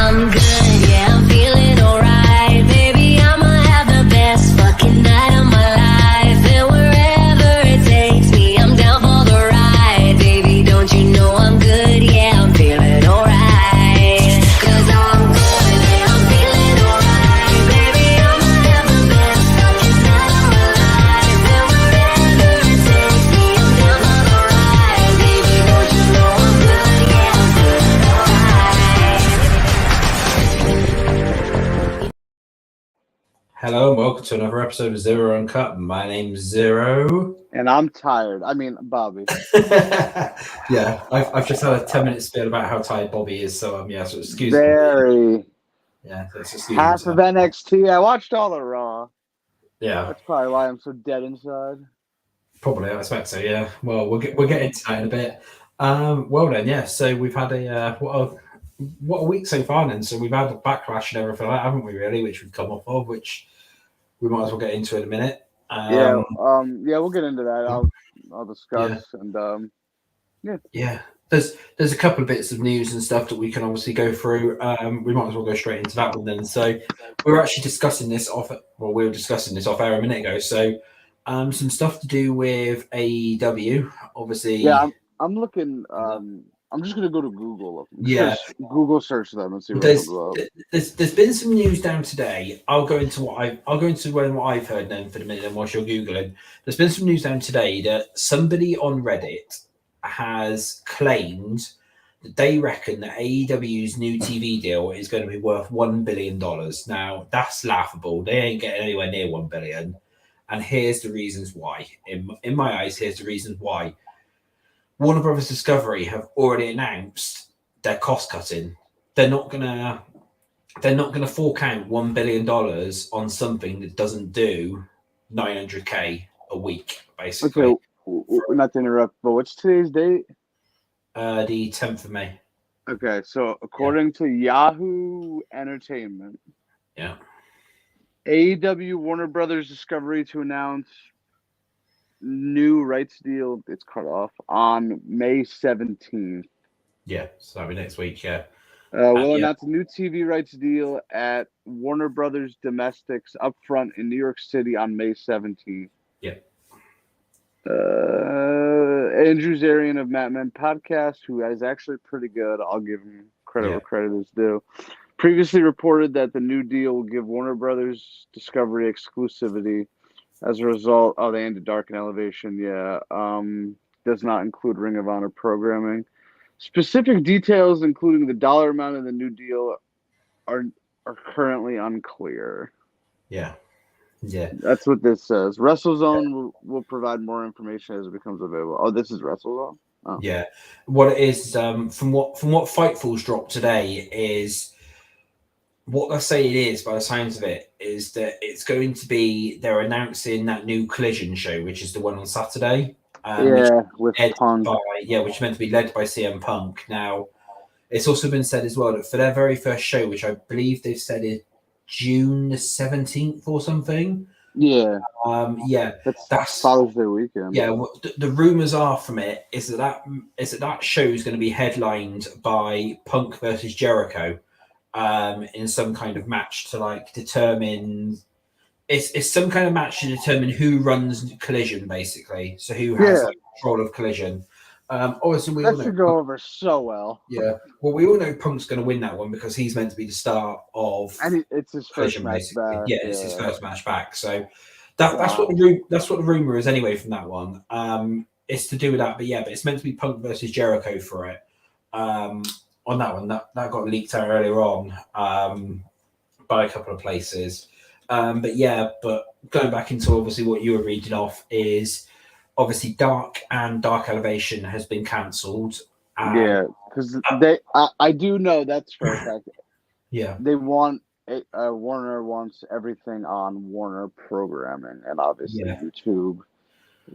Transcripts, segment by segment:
I'm good, yeah, I'm feeling alright. Baby, I'ma have the best fucking night of my life. And wherever it takes me, I'm down for the ride. Baby, don't you know I'm good, yeah, I'm feeling alright. 'Cause I'm good, yeah, I'm feeling alright. Baby, I'ma have the best fucking night of my life. And wherever it takes me, I'm down for the ride. Baby, don't you know I'm good, yeah, I'm feeling alright. Hello and welcome to another episode of Xero Uncut. My name's Xero. And I'm tired. I mean, Bobby. Yeah, I've just had a 10-minute spiel about how tired Bobby is, so so excuse me. Very. Yeah, so excuse Half me. of NXT. I watched all the Raw. Yeah, That's probably why I'm so dead inside. probably. I expect so. Yeah. Well, we'll get into that in a bit. Well then, yeah. So we've had what a week so far then. So we've had a backlash and everything like that, haven't we? Really, which we've come off of, which we might as well get into in a minute. Yeah, we'll get into that. I'll discuss Yeah, there's a couple of bits of news and stuff that we can obviously go through. We might as well go straight into that one then. So we were actually discussing this off. Well, we were discussing this off air a minute ago. So some stuff to do with AEW, obviously. Yeah, I'm looking. I'm just gonna go to Google. Google search them and see what comes up. There's been some news down today. I'll go into what I've heard then for the minute, and whilst you're googling, there's been some news down today that somebody on Reddit has claimed that they reckon that AEW's new TV deal is going to be worth $1 billion. Now that's laughable. They ain't getting anywhere near $1 billion, and here's the reasons why. In my eyes, here's the reasons why. Warner Brothers Discovery have already announced their cost cutting. They're not gonna fork out $1 billion on something that doesn't do $900K a week, basically. Okay, not to interrupt, but what's today's date? The 10th of May. Okay, so according to Yahoo Entertainment, AEW Warner Brothers Discovery to announce new rights deal. It's cut off on May 17th. Yeah, so that'll be next week. Yeah. We'll announce a new TV rights deal at Warner Brothers Domestics upfront in New York City on May 17th. Yeah. Andrew Zarian of Matt Men Podcast, who is actually pretty good. I'll give him credit where credit is due. Previously reported that the new deal will give Warner Brothers Discovery exclusivity. As a result, they ended Dark and Elevation. Does not include Ring of Honor programming. Specific details, including the dollar amount of the new deal, are currently unclear. Yeah. That's what this says. WrestleZone will provide more information as it becomes available. Oh, this is WrestleZone. Oh. Yeah. What it is, from what Fightful's dropped today is. What they say it is, by the sounds of it, is that it's going to be they're announcing that new Collision show, which is the one on Saturday. With Punk. Which is meant to be led by CM Punk. Now, it's also been said as well that for their very first show, which I believe they've said is June the 17th or something. Yeah. That's Father's Day weekend. Yeah. The rumors are from it is that show is going to be headlined by Punk versus Jericho. In some kind of match to determine it's some kind of match to determine who runs Collision, basically. So who has control of Collision. Obviously we all know that should go over so well. Yeah. Well, we all know Punk's going to win that one because he's meant to be the star of and it's his Collision, first match back. It's his first match back. So that's what the rumor is anyway from that one. It's to do with that, but it's meant to be Punk versus Jericho for it. On that one, that got leaked out earlier on by a couple of places. But going back into obviously what you were reading off is obviously Dark and Dark Elevation has been cancelled. Because I do know that's for a fact. Yeah. They want Warner wants everything on Warner programming, and obviously YouTube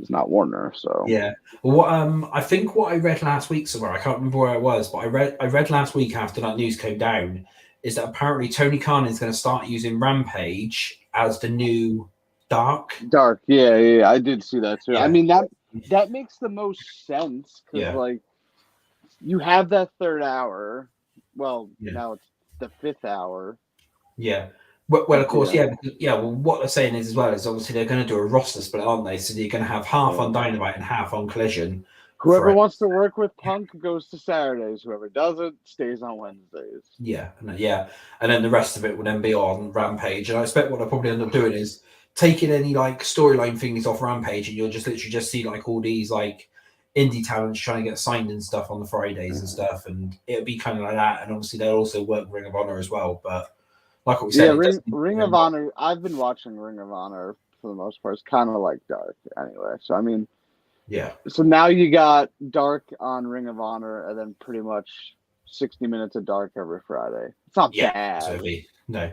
is not Warner, so Well, I think what I read last week somewhere, I can't remember where it was, but I read last week after that news came down, is that apparently Tony Khan is going to start using Rampage as the new Dark. I did see that too. I mean that makes the most sense because you have that third hour. Well, now it's the 5th hour. Yeah. Well, of course, yeah. Well, what they're saying is as well is obviously they're going to do a roster split, aren't they? So you're going to have half on Dynamite and half on Collision. Whoever wants to work with Punk goes to Saturdays. Whoever doesn't stays on Wednesdays. Yeah, and then the rest of it will then be on Rampage. And I expect what they'll probably end up doing is taking any like storyline things off Rampage, and you'll just literally just see like all these like indie talents trying to get signed and stuff on the Fridays and stuff, and it'll be kind of like that. And obviously they'll also work Ring of Honor as well. But like what we said, Ring of Honor. I've been watching Ring of Honor for the most part. It's kind of like Dark anyway. So I mean. Yeah. So now you got Dark on Ring of Honor, and then pretty much 60 minutes of Dark every Friday. It's not bad. Totally. No.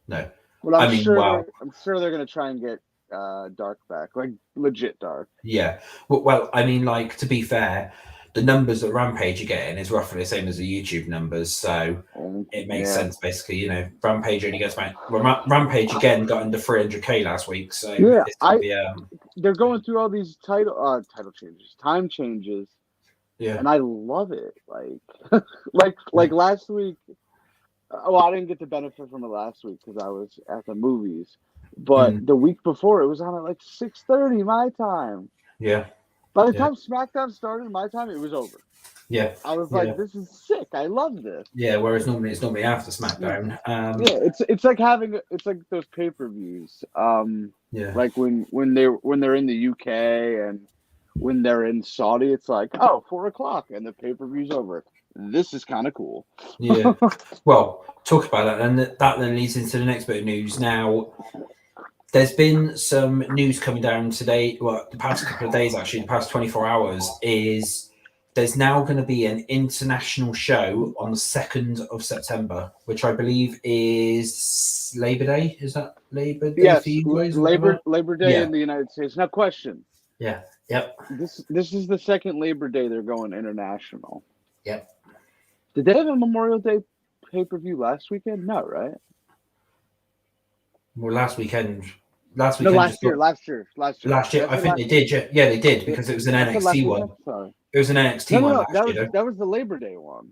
But I'm sure they're gonna try and get Dark back, like legit Dark. Yeah. Well, I mean, like to be fair, the numbers that Rampage are getting is roughly the same as the YouTube numbers, so it makes sense. Basically, you know, Rampage only gets back. Rampage again got under 300K last week, so they're going through all these title changes, time changes, and I love it. Like last week. Well, I didn't get the benefit from it last week because I was at the movies, but the week before it was on at like 6:30 my time. Yeah. By the time SmackDown started my time, it was over. Yeah. I was like, this is sick. I love this. Yeah, whereas normally it's after SmackDown. It's like those pay-per-views. Like when they're in the UK and when they're in Saudi, it's like, 4:00 and the pay-per-view's over. This is kind of cool. Yeah. Well, talk about that, and that then leads into the next bit of news. Now, there's been some news coming down today. Well, the past couple of days, actually, the past 24 hours, is there's now going to be an international show on the 2nd of September, which I believe is Labor Day. Is that Labor Day? Yes, for you guys, Labor Day in the United States. Now, question. Yeah. Yep. This is the second Labor Day they're going international. Yep. Did they have a Memorial Day pay-per-view last weekend? No, right? Well, last year. Last year. I think they did. Yeah, they did because it was an NXT one. Sorry. It was an NXT one last year. That was the Labor Day one.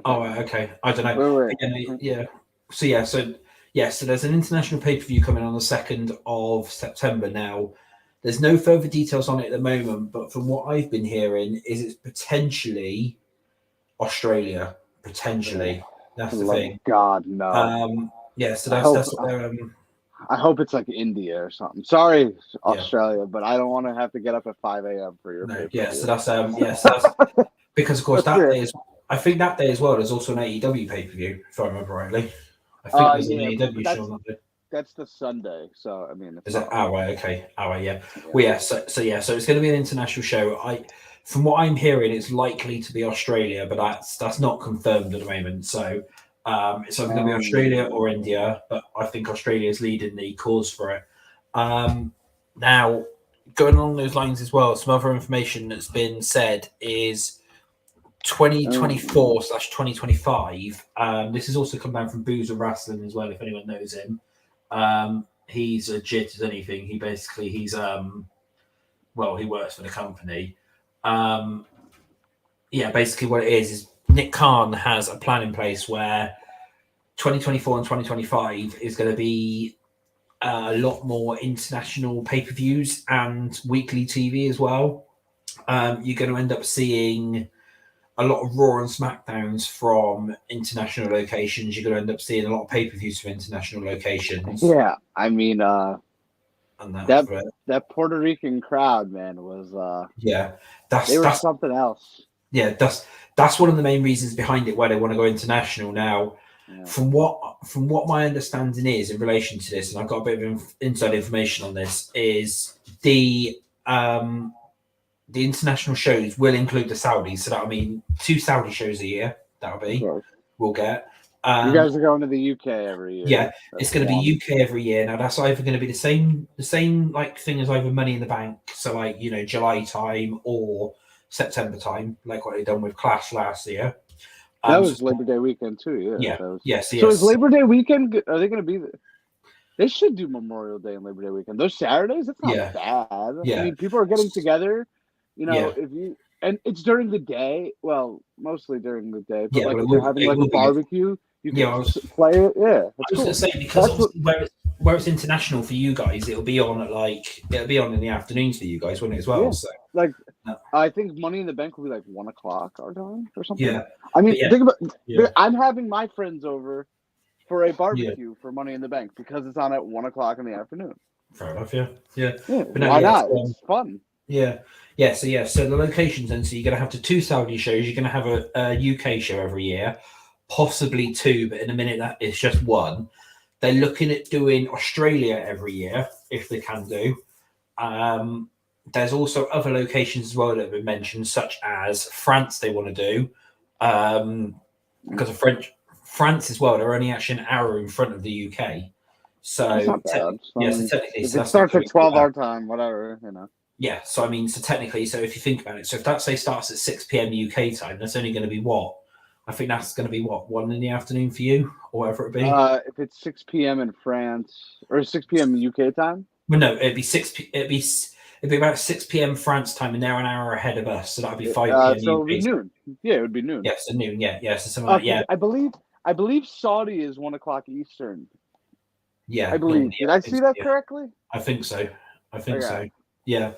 Oh, okay. I don't know. Wait. Yeah. So there's an international pay-per-view coming on the 2nd of September now. There's no further details on it at the moment, but from what I've been hearing is it's potentially Australia. Potentially. That's the thing. God, no. So that's what they're I hope it's like India or something. Sorry, Australia, but I don't want to have to get up at 5 a.m. for your pay-per-view. So that's because of course that day is. I think that day as well. There's also an AEW pay-per-view, if I remember rightly. I think there's an AEW show on that day. That's the Sunday, so I mean. Is it? Okay. Yeah. Well, so it's going to be an international show. From what I'm hearing, it's likely to be Australia, but that's not confirmed at the moment. So it's either going to be Australia or India, but I think Australia is leading the cause for it. Now, going along those lines as well, some other information that's been said is 2024/2025. This has also come down from Boozer Wrestling as well, if anyone knows him. He's a jit as anything. He works for the company. Basically what it is Nick Khan has a plan in place where 2024 and 2025 is going to be a lot more international pay-per-views and weekly TV as well. You're going to end up seeing a lot of Raw and SmackDowns from international locations. You're going to end up seeing a lot of pay-per-views from international locations. Yeah, I mean, that Puerto Rican crowd, man, was they were something else. Yeah, that's one of the main reasons behind it why they want to go international now. Yeah. From what my understanding is in relation to this, and I've got a bit of inside information on this, is the international shows will include the Saudis. So that'll mean 2 Saudi shows a year. We'll get. You guys are going to the UK every year. Yeah, it's going to be UK every year. Now that's either going to be the same like thing as either Money in the Bank, so like July time or September time, like what they done with Clash last year. That was Labor Day weekend too. So is Labor Day weekend? Are they going to be? They should do Memorial Day and Labor Day weekend. Those Saturdays, that's not bad. Yeah. I mean, people are getting together. If you and it's during the day. Well, mostly during the day. But Yeah, like well, if they're having like a barbecue, you Yeah, can play it. Yeah, I that's was cool. going to say, because That's what. obviously where it's international for you guys, it'll be on in the afternoons for you guys, wouldn't it, as well? Yeah, So like no. I think Money in the Bank will be like 1 o'clock our time or something. Yeah, I mean, but yeah, think about. yeah, I'm having my friends over for a yeah. barbecue for Money in the Bank because it's on at 1 o'clock in the afternoon. Fair enough. Yeah, yeah. Yeah, But no, why yeah, not? It's fun. yeah, yeah. So the locations, then. So you're going to have the 2 Saudi shows. You're going to have a UK show every year, possibly 2, but in a minute that is just 1. They're looking at doing Australia every year if they can do. There's also other locations as well that have been mentioned, such as France. They want to do because of France as well. They're only actually an hour in front of the UK. So That's not bad. so technically, if so it that's starts not at 12 our time, whatever, Yeah, so I mean, so technically, so if you think about it, so if that say starts at 6 p.m. UK time, that's only going to be what? I think that's going to be what, 1 in the afternoon for you, or whatever it be. If it's 6 p.m. in France or 6 p.m. UK time. Well, no, it'd be it'd be about 6 p.m. France time, and they're an hour ahead of us, so that'd be 5 p.m. So it would UK. be noon. Yeah, it would be noon. Yeah, so noon. Yeah, so something like yeah. I believe Saudi is 1 o'clock Eastern. Yeah, I believe. Did I see that correctly? I think so. So. Yeah.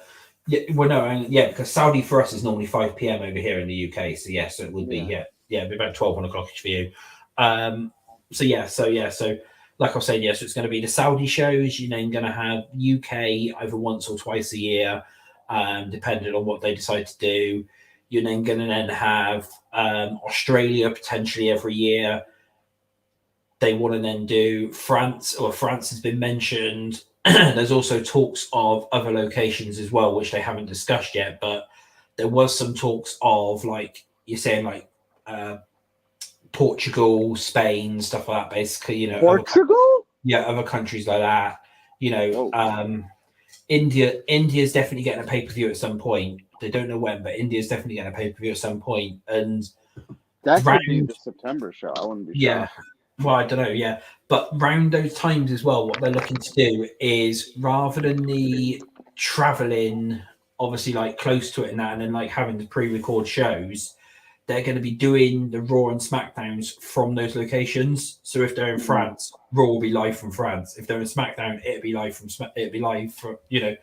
Yeah. Well, no, yeah, because Saudi for us is normally 5 p.m. over here in the UK. So yeah, so it would be it'd be about 12, 1 o'clock for you. So like I was saying, so it's going to be the Saudi shows. You're then going to have UK either once or twice a year, depending on what they decide to do. You're then going to have Australia potentially every year. They want to then do France has been mentioned. There's also talks of other locations as well, which they haven't discussed yet. But there was some talks of, like you're saying, like Portugal, Spain, stuff like that. Basically, Portugal. Other countries like that. India's definitely getting a pay-per-view at some point. They don't know when, but India's definitely getting a pay-per-view at some point. And that could be the September show. I wouldn't be shocked. Well, I don't know, but round those times as well, what they're looking to do is, rather than the traveling, obviously like close to it and that, and then like having to pre-record shows, they're going to be doing the Raw and SmackDowns from those locations. So if they're in France, Raw will be live from France. If they're in SmackDown, it'll be live from SmackDown.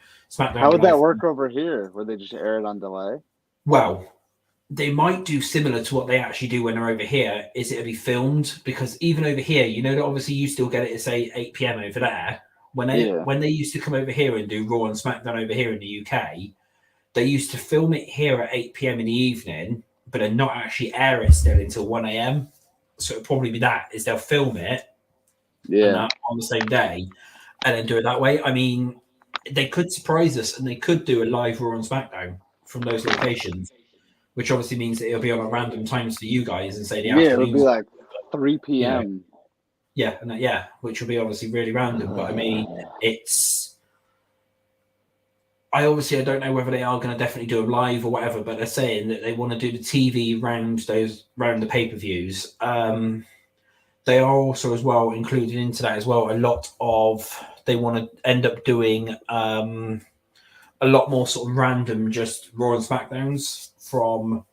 How would that work over here? Would they just air it on delay? Well, they might do similar to what they actually do when they're over here, is it'll be filmed, because even over here, that obviously you still get it at say 8 p.m. over there. When they used to come over here and do Raw and SmackDown over here in the UK, they used to film it here at 8 p.m. in the evening, but then not actually air it still until 1 a.m. So it'll probably be is they'll film it on the same day and then do it that way. I mean, they could surprise us and they could do a live Raw and SmackDown from those locations, which obviously means that it'll be on a random times for you guys and say the afternoon. It'll be like 3 p.m. Which will be obviously really random. But I mean, I don't know whether they are going to definitely do them live or whatever, but they're saying that they want to do the TV round the pay-per-views. They are also as well included into that as well they want to end up doing a lot more sort of random just Raw and SmackDowns from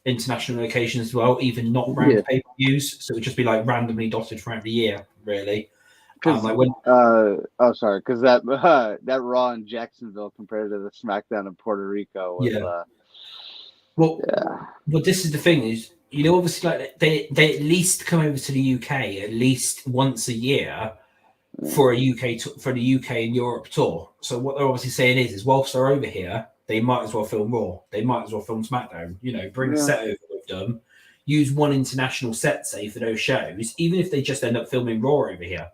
international locations as well, even not round pay-per-views. So it would just be like randomly dotted throughout the year, really. Because that Raw in Jacksonville compared to the SmackDown in Puerto Rico was Well, this is the thing is, obviously, like they at least come over to the UK at least once a year for the UK and Europe tour. So what they're obviously saying is whilst they're over here, they might as well film Raw. They might as well film SmackDown. Bring a set over with them. Use one international set, say, for those shows, even if they just end up filming Raw over here,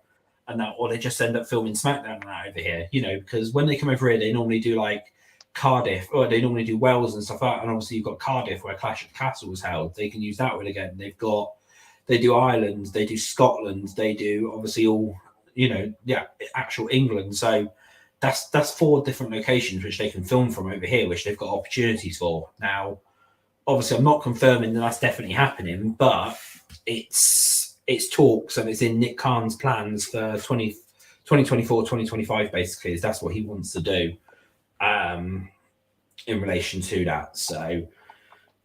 or they just end up filming SmackDown and that over here. Because when they come over here, they normally do like Cardiff, or they normally do Wales and stuff like that. And obviously, you've got Cardiff, where Clash of the Castle was held. They can use that one again. They do Ireland, they do Scotland, they do obviously all. Actual England. So that's 4 different locations which they can film from over here, which they've got opportunities for. Now, obviously, I'm not confirming that that's definitely happening, but it's talks and it's in Nick Khan's plans for 2024, 2025, basically, is that's what he wants to do in relation to that. So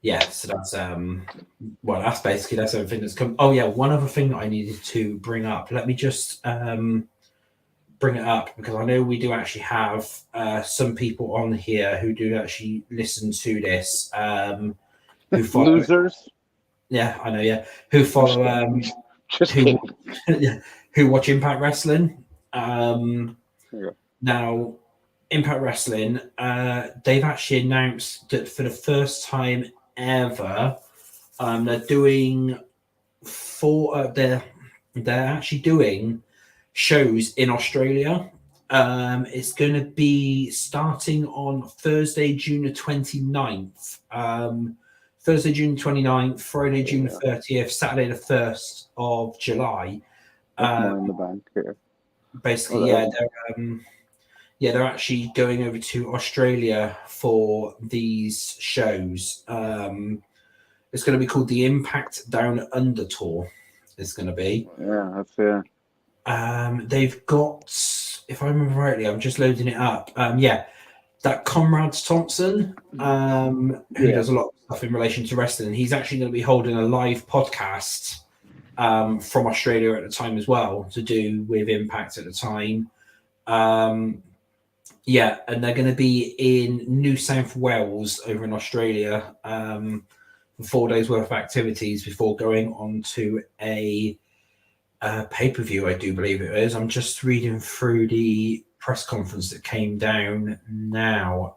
yeah, so that's well, that's basically that's everything that's come. Oh yeah, one other thing that I needed to bring up. Let me just bring it up because I know we do actually have some people on here who do actually listen to this. Who follow? Losers. Yeah, I know. Yeah, who follow? Just Who kidding. who watch Impact Wrestling? Yeah. Now, Impact Wrestling, they've actually announced that for the first time ever, they're doing they're actually doing shows in Australia. It's going to be starting on Thursday, June the 29th. Thursday, June 29th, Friday, June Yeah. 30th, Saturday, the 1st of July. That's money in the bank here. Basically, they're actually going over to Australia for these shows. It's going to be called the Impact Down Under Tour. It's going to be. Yeah, that's fair. They've got, if I remember rightly, I'm just loading it up. That Conrad Thompson, who does a lot of stuff in relation to wrestling, he's actually going to be holding a live podcast from Australia at the time as well to do with Impact at the time. And they're going to be in New South Wales over in Australia for 4 days worth of activities before going on to a pay-per-view, I do believe it is. I'm just reading through the press conference that came down now.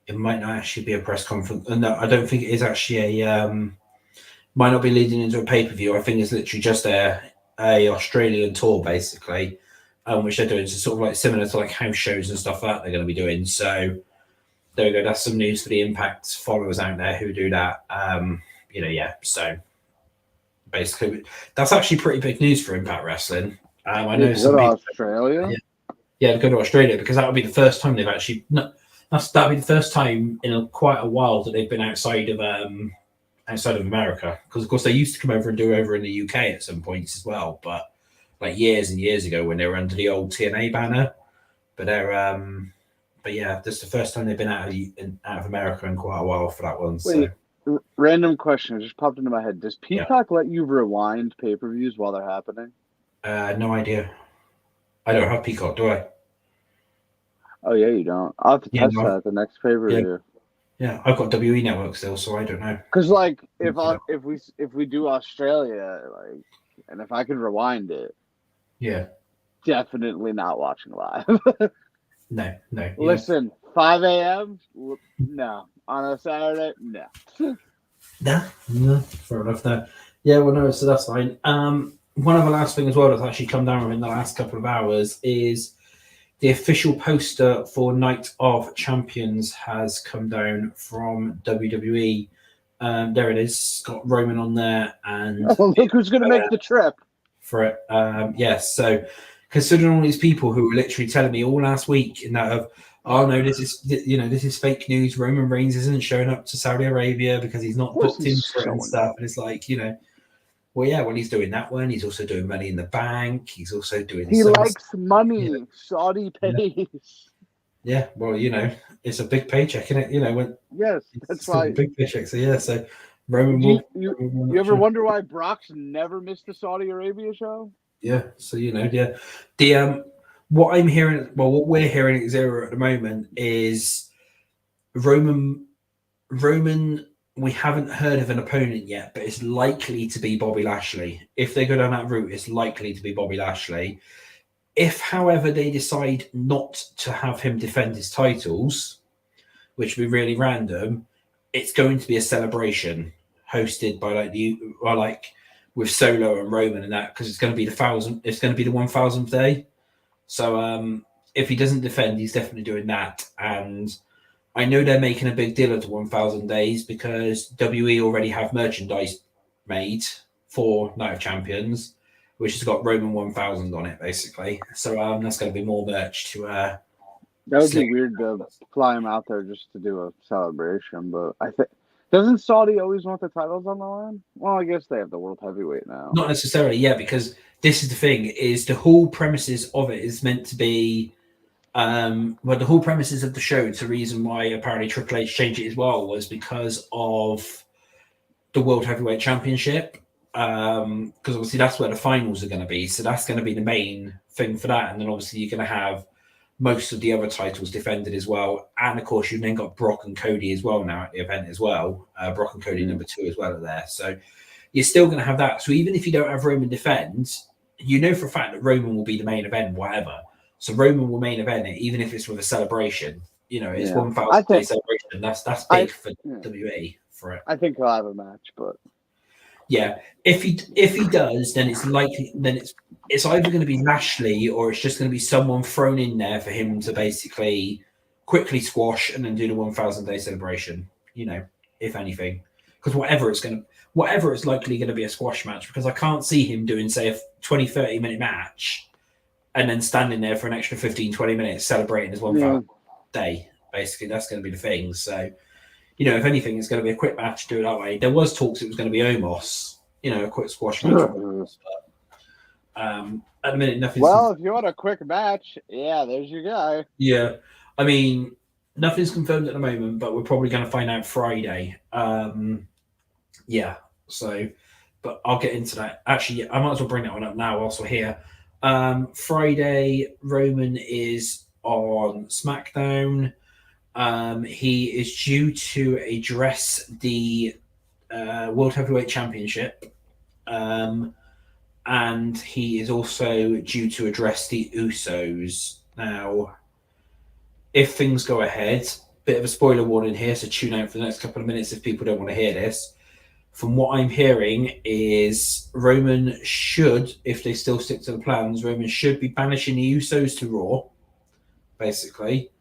It might not actually be a press conference. No, I don't think it is actually might not be leading into a pay-per-view. I think it's literally just a Australian tour, basically, which they're doing. So sort of like similar to like house shows and stuff like that they're going to be doing. So there we go. That's some news for the Impact followers out there who do that. So basically, that's actually pretty big news for Impact Wrestling. I know some people, Australia. Yeah, to go to Australia because that would be the first time they've actually. That'd be the first time in quite a while that they've been outside of America. Because of course they used to come over and do over in the UK at some points as well, but like years and years ago when they were under the old TNA banner. But this is the first time they've been out of America in quite a while for that one. Wait, random question just popped into my head. Does Peacock let you rewind pay-per-views while they're happening? No idea. I don't have Peacock, do I? Oh yeah, you don't. I'll have to test that at the next pay-per-view. Yeah, I've got WE Network still, so I don't know. Because like if we do Australia, like, and if I could rewind it, definitely not watching live. No. Listen, 5 a.m. No, on a Saturday, no. No, fair enough. No, so that's fine. One of the last thing as well that's actually come down in the last couple of hours is the official poster for Night of Champions has come down from WWE. There it is. It's got Roman on there, and look who's going to make the trip for it. Yes. So, considering all these people who were literally telling me all last week in that of, oh no, this is fake news. Roman Reigns isn't showing up to Saudi Arabia because he's not booked in for it and stuff. And it's like, when he's doing that one, he's also doing Money in the Bank. He's also doing. He likes money. Saudi pays. Yeah, well, it's a big paycheck, isn't it? Yes, that's why. A big paycheck. So Roman. You ever wonder why Brock's never missed the Saudi Arabia show? Yeah. So the what I'm hearing, what we're hearing at Xero at the moment is Roman. We haven't heard of an opponent yet, but it's likely to be Bobby Lashley. If they go down that route, it's likely to be Bobby Lashley. If, however, they decide not to have him defend his titles, which would be really random, it's going to be a celebration hosted by with Solo and Roman and that, because it's going to be the 1000th day. So if he doesn't defend, he's definitely doing that. And I know they're making a big deal of the 1000 days because WE already have merchandise made for Night of Champions, which has got Roman 1000 on it, basically. So that's going to be more merch to. That would be weird to fly him out there just to do a celebration, but I think doesn't Saudi always want the titles on the line? Well, I guess they have the world heavyweight now. Not necessarily, because this is the thing: is the whole premises of it is meant to be Well, the whole premises of the show, it's a reason why apparently Triple H changed it as well, was because of the World Heavyweight Championship. Because obviously that's where the finals are going to be. So that's going to be the main thing for that. And then obviously you're going to have most of the other titles defended as well. And of course, you've then got Brock and Cody as well now at the event as well. Brock and Cody number 2 as well are there. So you're still going to have that. So even if you don't have Roman defend, you know for a fact that Roman will be the main event, whatever. So Roman will main event it, even if it's with a celebration. You know, it's 1,000 day celebration. That's big for WWE for it. I think he'll have a match, but yeah, if he does, then it's likely it's either going to be Lashley or it's just going to be someone thrown in there for him to basically quickly squash and then do the 1,000 day celebration. You know, if anything, because whatever it's likely going to be a squash match, because I can't see him doing say a 20-30 minute match and then standing there for an extra 15-20 minutes celebrating his 1,000th day. Basically, that's going to be the thing. So, you know, if anything, it's going to be a quick match. Do it that way. There was talks it was going to be Omos, you know, a quick squash match. But, at the minute, nothing. Well, if you want a quick match, there's your guy. Yeah, I mean, nothing's confirmed at the moment, but we're probably going to find out Friday. Yeah. So, but I'll get into that. Actually, I might as well bring that one up now whilst we're here. Friday, Roman is on SmackDown. He is due to address the World Heavyweight Championship. And he is also due to address the Usos. Now, if things go ahead, bit of a spoiler warning here, so tune out for the next couple of minutes if people don't want to hear this. From what I'm hearing is Roman should, if they still stick to the plans, Roman should be banishing the Usos to Raw, basically.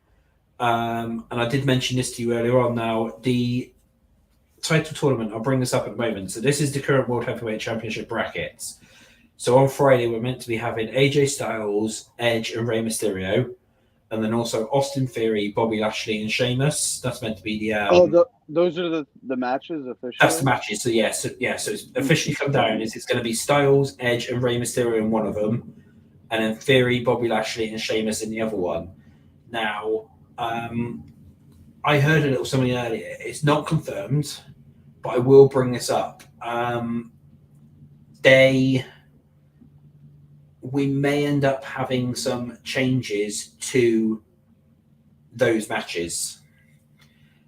And I did mention this to you earlier on. Now, the title tournament, I'll bring this up at the moment. So this is the current World Heavyweight Championship brackets. So on Friday, we're meant to be having AJ Styles, Edge, and Rey Mysterio. And then also Austin Theory, Bobby Lashley, and Sheamus. That's meant to be the... those are the matches officially? That's the matches. So, so it's officially come down. It's going to be Styles, Edge, and Rey Mysterio in one of them. And then Theory, Bobby Lashley, and Sheamus in the other one. Now, I heard a little something earlier. It's not confirmed, but I will bring this up. We may end up having some changes to those matches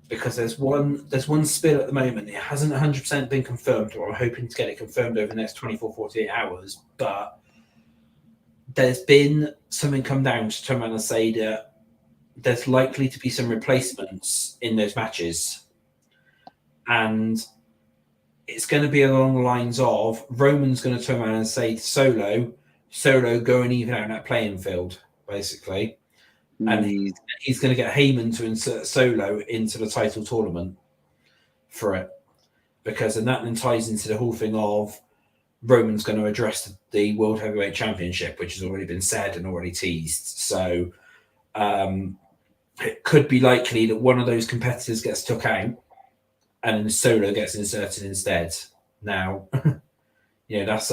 because there's one spill at the moment. It hasn't 100% been confirmed, or I'm hoping to get it confirmed over the next 24, 48 hours. But there's been something come down to turn around and say that there's likely to be some replacements in those matches. And it's going to be along the lines of Roman's going to turn around and say to Solo, go and even out that playing field, basically. And he's going to get Heyman to insert Solo into the title tournament for it. Because then that then ties into the whole thing of Roman's going to address the World Heavyweight Championship, which has already been said and already teased. So it could be likely that one of those competitors gets took out and then Solo gets inserted instead. Now, that's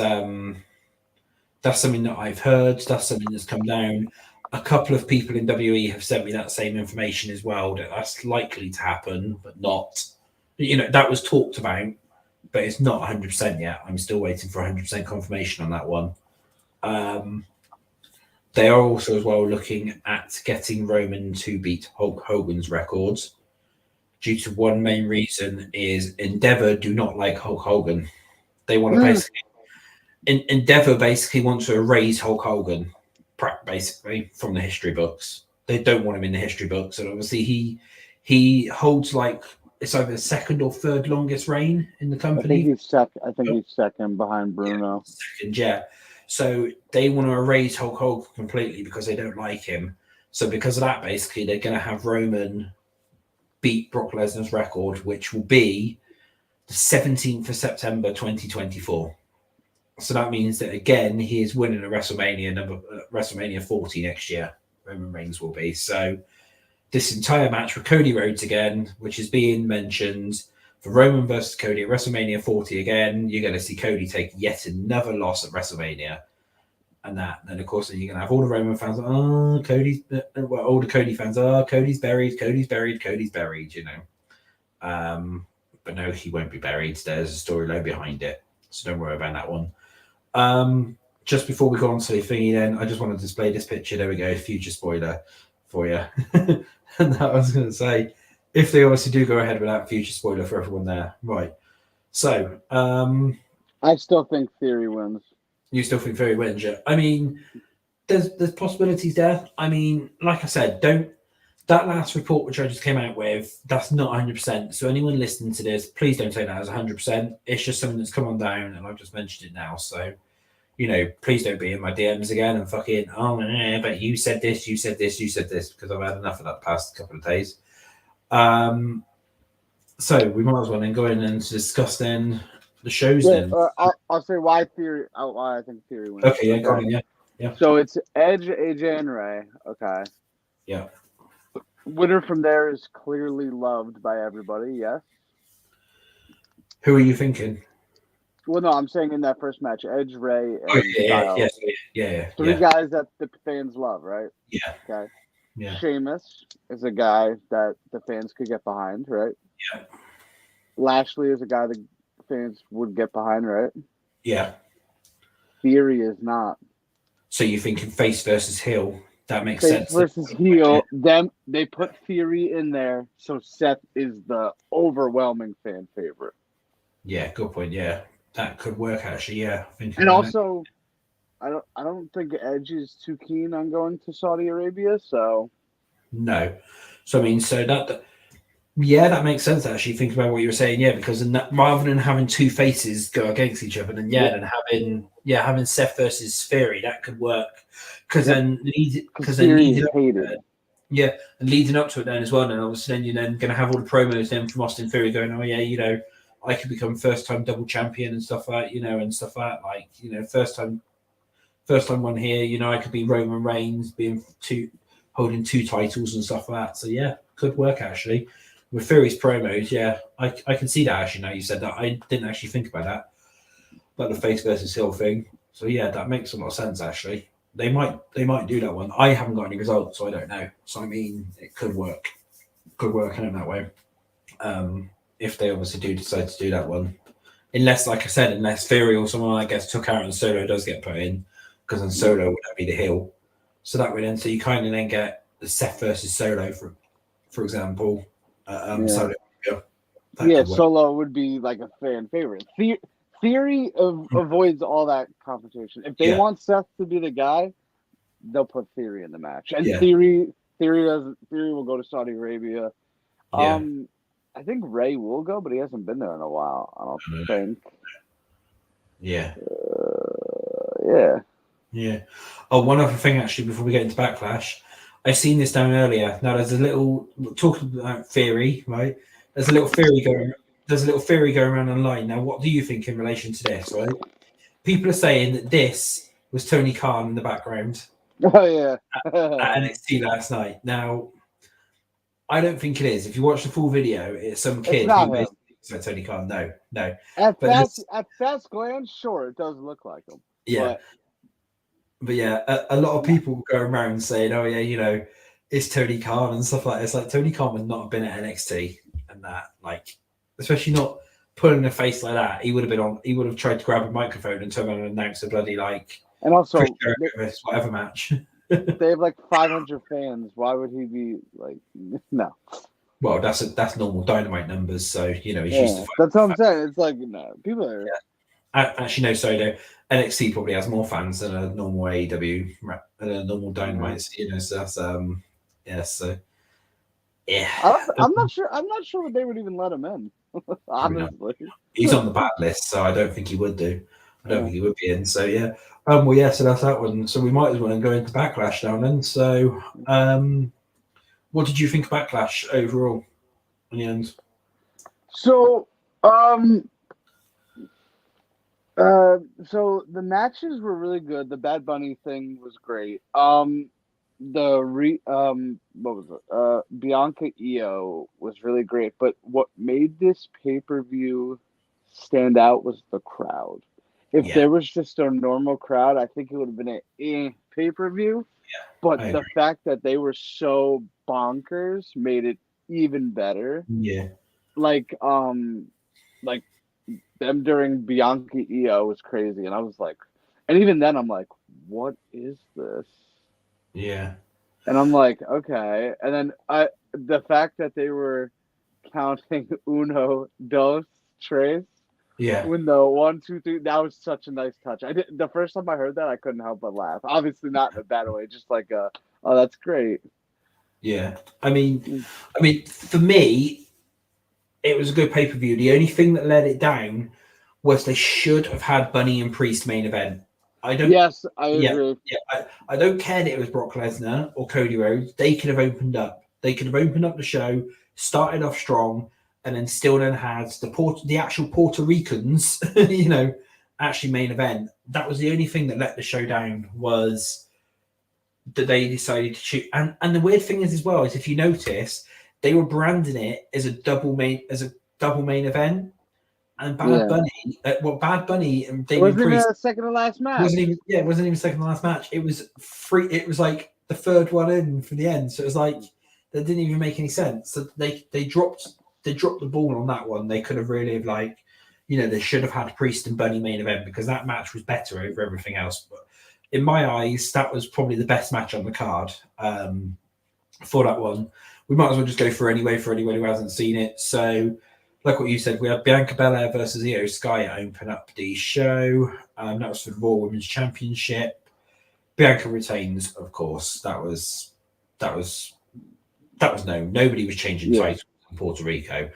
something that I've heard. That's something that's come down. A couple of people in WWE have sent me that same information as well, that that's likely to happen, but not, that was talked about, but it's not 100% yet. I'm still waiting for 100% confirmation on that one. They are also as well looking at getting Roman to beat Hulk Hogan's records, due to one main reason is Endeavor do not like Hulk Hogan. They want to basically, Endeavor basically want to erase Hulk Hogan, basically, from the history books. They don't want him in the history books, and obviously he holds it's either the second or third longest reign in the company. I think he's second behind Bruno. Yeah. So they want to erase Hulk Hogan completely because they don't like him. So because of that, basically, they're going to have Roman beat Brock Lesnar's record, which will be the 17th of September 2024. So that means that, again, he is winning a WrestleMania 40 next year. Roman Reigns will be. So this entire match with Cody Rhodes again, which is being mentioned for Roman versus Cody at WrestleMania 40 again, you're going to see Cody take yet another loss at WrestleMania. and that. Then of course then you're gonna have all the Roman fans. Oh, Cody's all the Cody fans. Oh, Cody's buried. Cody's buried. Cody's buried. You know. But no, he won't be buried. There's a storyline behind it, so don't worry about that one. Just before we go on to the thingy, then I just want to display this picture. There we go, future spoiler for you. And that I was going to say, if they obviously do go ahead with that, future spoiler for everyone there, right? So, I still think Theory wins. you still think Fury wins, yeah? I mean, there's possibilities there. I mean, like I said, don't that last report which I just came out with, that's not 100%. So anyone listening to this, please don't take that as 100%. It's just something that's come on down, and I've just mentioned it now. So, you know, please don't be in my DMs again and fucking, oh, but you said this, you said this, you said this, because I've had enough of that the past couple of days. So we might as well then go in and discuss then the shows then. I'll say why I think Theory wins. Okay, yeah, go on, yeah. So it's Edge, AJ, and Ray. Okay. Yeah. Winner from there is clearly loved by everybody, yes? Who are you thinking? Well, no, I'm saying in that first match, Edge, Ray, and Yeah. Three guys that the fans love, right? Yeah. Okay. Yeah. Sheamus is a guy that the fans could get behind, right? Yeah. Lashley is a guy the fans would get behind, right? Yeah. Theory is not. So you're thinking face versus heel? That makes Face sense. versus heel. Them they put Theory in there, so Seth is the overwhelming fan favorite. Yeah, good point. Yeah, that could work actually. Yeah, and also, I don't think Edge is too keen on going to Saudi Arabia. So no, so I mean, that makes sense actually. Think about what you were saying. Yeah, because rather than having two faces go against each other, then having Seth versus Theory, that could work. Because then leading up to it then as well, and obviously then you're then going to have all the promos then from Austin Theory going, oh yeah, you know, I could become first-time double champion and stuff like that, you know, and stuff like that. Like, you know, first time one here, you know, I could be Roman Reigns holding two titles and stuff like that. So yeah, could work actually. With Theory's promos, yeah, I can see that actually now you said that. I didn't actually think about that. About the face versus heel thing. So yeah, that makes a lot of sense actually. They might do that one. I haven't got any results, so I don't know. So I mean, it could work. Could work in that way. If they obviously do decide to do that one, unless, like I said, unless Theory or someone I guess took out and Solo does get put in, because then Solo would be the heel. So that way then, so you kind of then get the Seth versus Solo for example. Solo. Solo would be like a fan favorite. Theory avoids all that confrontation. If they want Seth to be the guy, they'll put Theory in the match. And Theory will go to Saudi Arabia. Yeah. I think Ray will go, but he hasn't been there in a while. I don't think. Yeah. Yeah. Oh, one other thing actually before we get into Backlash, I've seen this down earlier. Now there's a little talking about Theory, right? There's a little theory going around online. Now, what do you think in relation to this, right? People are saying that this was Tony Khan in the background. Oh, yeah. at NXT last night. Now, I don't think it is. If you watch the full video, it's some kid who basically looks like Tony Khan. No. At first glance, sure, it does look like him. Yeah. But yeah, a lot of people go around saying, oh, yeah, you know, it's Tony Khan and stuff like that. It's like Tony Khan would not have been at NXT and that, like, especially not pulling a face like that. He would have tried to grab a microphone and turn around and announce a bloody, like, and also whatever match. They have like 500 fans. Why would he be like, no? Well, that's normal Dynamite numbers, so you know he's used to. That's what I'm saying. It's like, no, people are. Yeah. Actually, no. So no, NXT probably has more fans than a normal AEW and a normal Dynamite. You know, so that's So yeah, I'm not sure. I'm not sure they would even let him in. Honestly, he's on the bad list, so I don't think he would do. I don't think he would be in. So yeah. So that's that one. So we might as well go into Backlash now then. So, what did you think of Backlash overall in the end? So, so the matches were really good. The Bad Bunny thing was great. What was it? Bianca Io was really great. But what made this pay-per-view stand out was the crowd. If there was just a normal crowd, I think it would have been an pay-per-view. Yeah, but I the agree. fact that they were so bonkers made it even better. Yeah. Like them during Bianca EO was crazy, and I was like, and even then I'm like, what is this? Yeah. And I'm like, okay. And then the fact that they were counting uno, dos, tres Yeah. when the 1, 2, 3, that was such a nice touch. The first time I heard that, I couldn't help but laugh. Obviously not in a bad way, just like oh, that's great. Yeah. I mean, for me, it was a good pay-per-view. The only thing that let it down was they should have had Bunny and Priest main event. Yes, I Yeah, agree. I don't care that it was Brock Lesnar or Cody Rhodes. They could have opened up. They could have opened up the show, started off strong, and then still then had the actual Puerto Ricans, actually main event. That was the only thing that let the show down, was that they decided to shoot. And the weird thing is as well is, if you notice, they were branding it as a double main event. And Bad Bunny and It Damian wasn't even Priest a second to last match. it wasn't even second to last match. It was free. It was like the third one in from the end. So it was like that didn't even make any sense. So they dropped the ball on that one. They could have really have they should have had Priest and Bunny main event, because that match was better over everything else. But in my eyes, that was probably the best match on the card for that one. We might as well just go for anyone who hasn't seen it. So, like what you said, we had Bianca Belair versus Io Sky open up the show. That was for the Raw Women's Championship. Bianca retains, of course. That was known. Nobody was changing titles in Puerto Rico.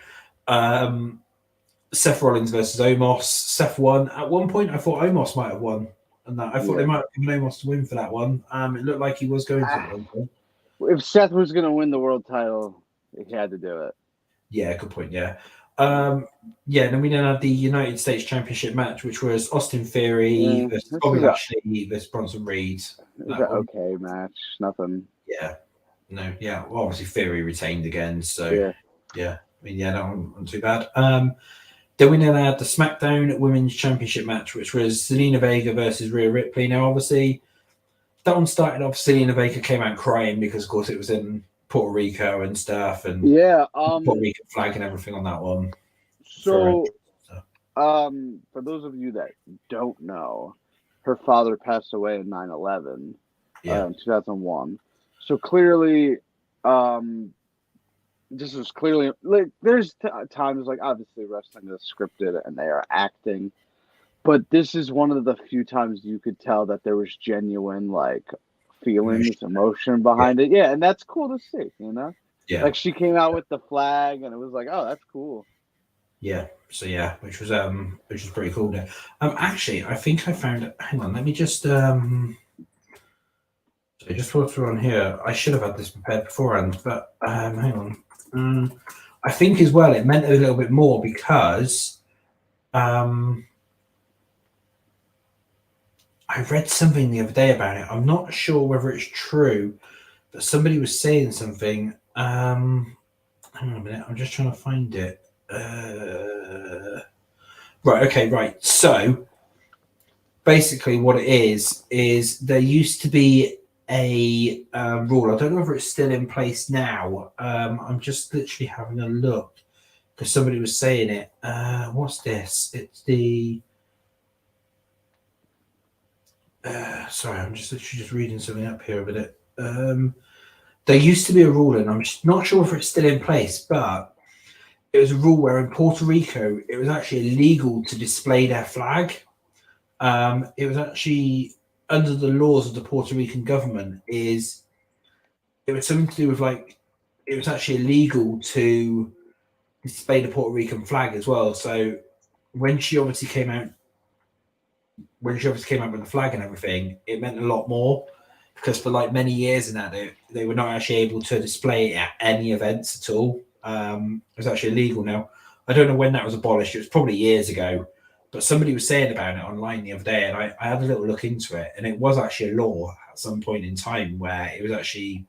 Seth Rollins versus Omos. Seth won. At one point, I thought Omos might have won, and that I thought they might have given Omos to win for that one. It looked like he was going to at one point. If Seth was going to win the world title, he had to do it. Yeah, good point. Yeah. Then we then had the United States Championship match, which was Austin Theory versus Bobby Lashley versus Bronson Reed. It was an okay match. Nothing. Yeah. No. Yeah. Well, obviously Theory retained again. So yeah. I mean, that one wasn't too bad. Then we then had the SmackDown Women's Championship match, which was Zelina Vega versus Rhea Ripley. Now, obviously, that one started off. Zelina Vega came out crying because, of course, it was in Puerto Rico and stuff, and Puerto Rican flag and everything on that one. So, for those of you that don't know, her father passed away in 9/11 in 2001. So clearly, this was clearly like there's times like obviously wrestling is scripted and they are acting, but this is one of the few times you could tell that there was genuine like feelings, emotion behind it. Yeah, and that's cool to see, Yeah. Like she came out with the flag and it was like, oh, that's cool. Yeah. So which was pretty cool there. Actually, I think I found it. Hang on, let me just so just whilst we're on here, I should have had this prepared beforehand, but hang on. I think as well it meant a little bit more because I read something the other day about it. I'm not sure whether it's true, but somebody was saying something. Hang on a minute, I'm just trying to find it. Right. So basically what it is there used to be a rule. I don't know whether it's still in place now. I'm just literally having a look because somebody was saying it. What's this? It's the sorry, I'm just literally just reading something up here a minute. There used to be a rule, and I'm just not sure if it's still in place, but it was a rule where in Puerto Rico it was actually illegal to display their flag. It was actually under the laws of the Puerto Rican government. It was something to do with it was actually illegal to display the Puerto Rican flag as well. So when she obviously came out with the flag and everything, it meant a lot more because for many years in that they were not actually able to display it at any events at all. It was actually illegal now. I don't know when that was abolished. It was probably years ago, but somebody was saying about it online the other day, and I had a little look into it, and it was actually a law at some point in time where it was actually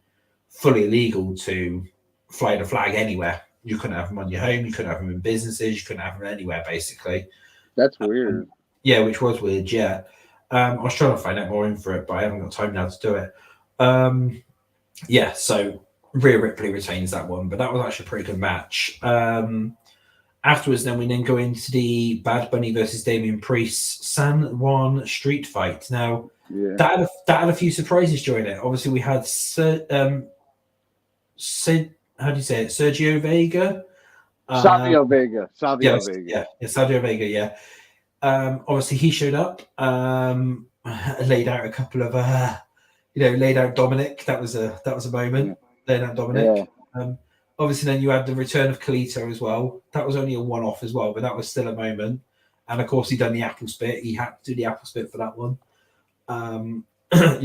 fully illegal to fly the flag anywhere. You couldn't have them on your home, you couldn't have them in businesses, you couldn't have them anywhere, basically. That's weird. Yeah, which was weird. Yeah, I was trying to find out more info for it, but I haven't got time now to do it. Yeah, so Rhea Ripley retains that one, but that was actually a pretty good match. Afterwards, then we then go into the Bad Bunny versus Damian Priest San Juan street fight. Now, Yeah. that had a few surprises during it. Obviously, we had how do you say it? Sergio Vega. Savio Vega. Yes, Vega. yeah, Savio Vega, yeah. Obviously, he showed up, laid out a couple of, laid out Dominic. That was a moment. Laid out Dominic. Yeah. Obviously, then you had the return of Kalito as well. That was only a one-off as well, but that was still a moment. And of course, he done the apple spit. He had to do the apple spit for that one. Of course.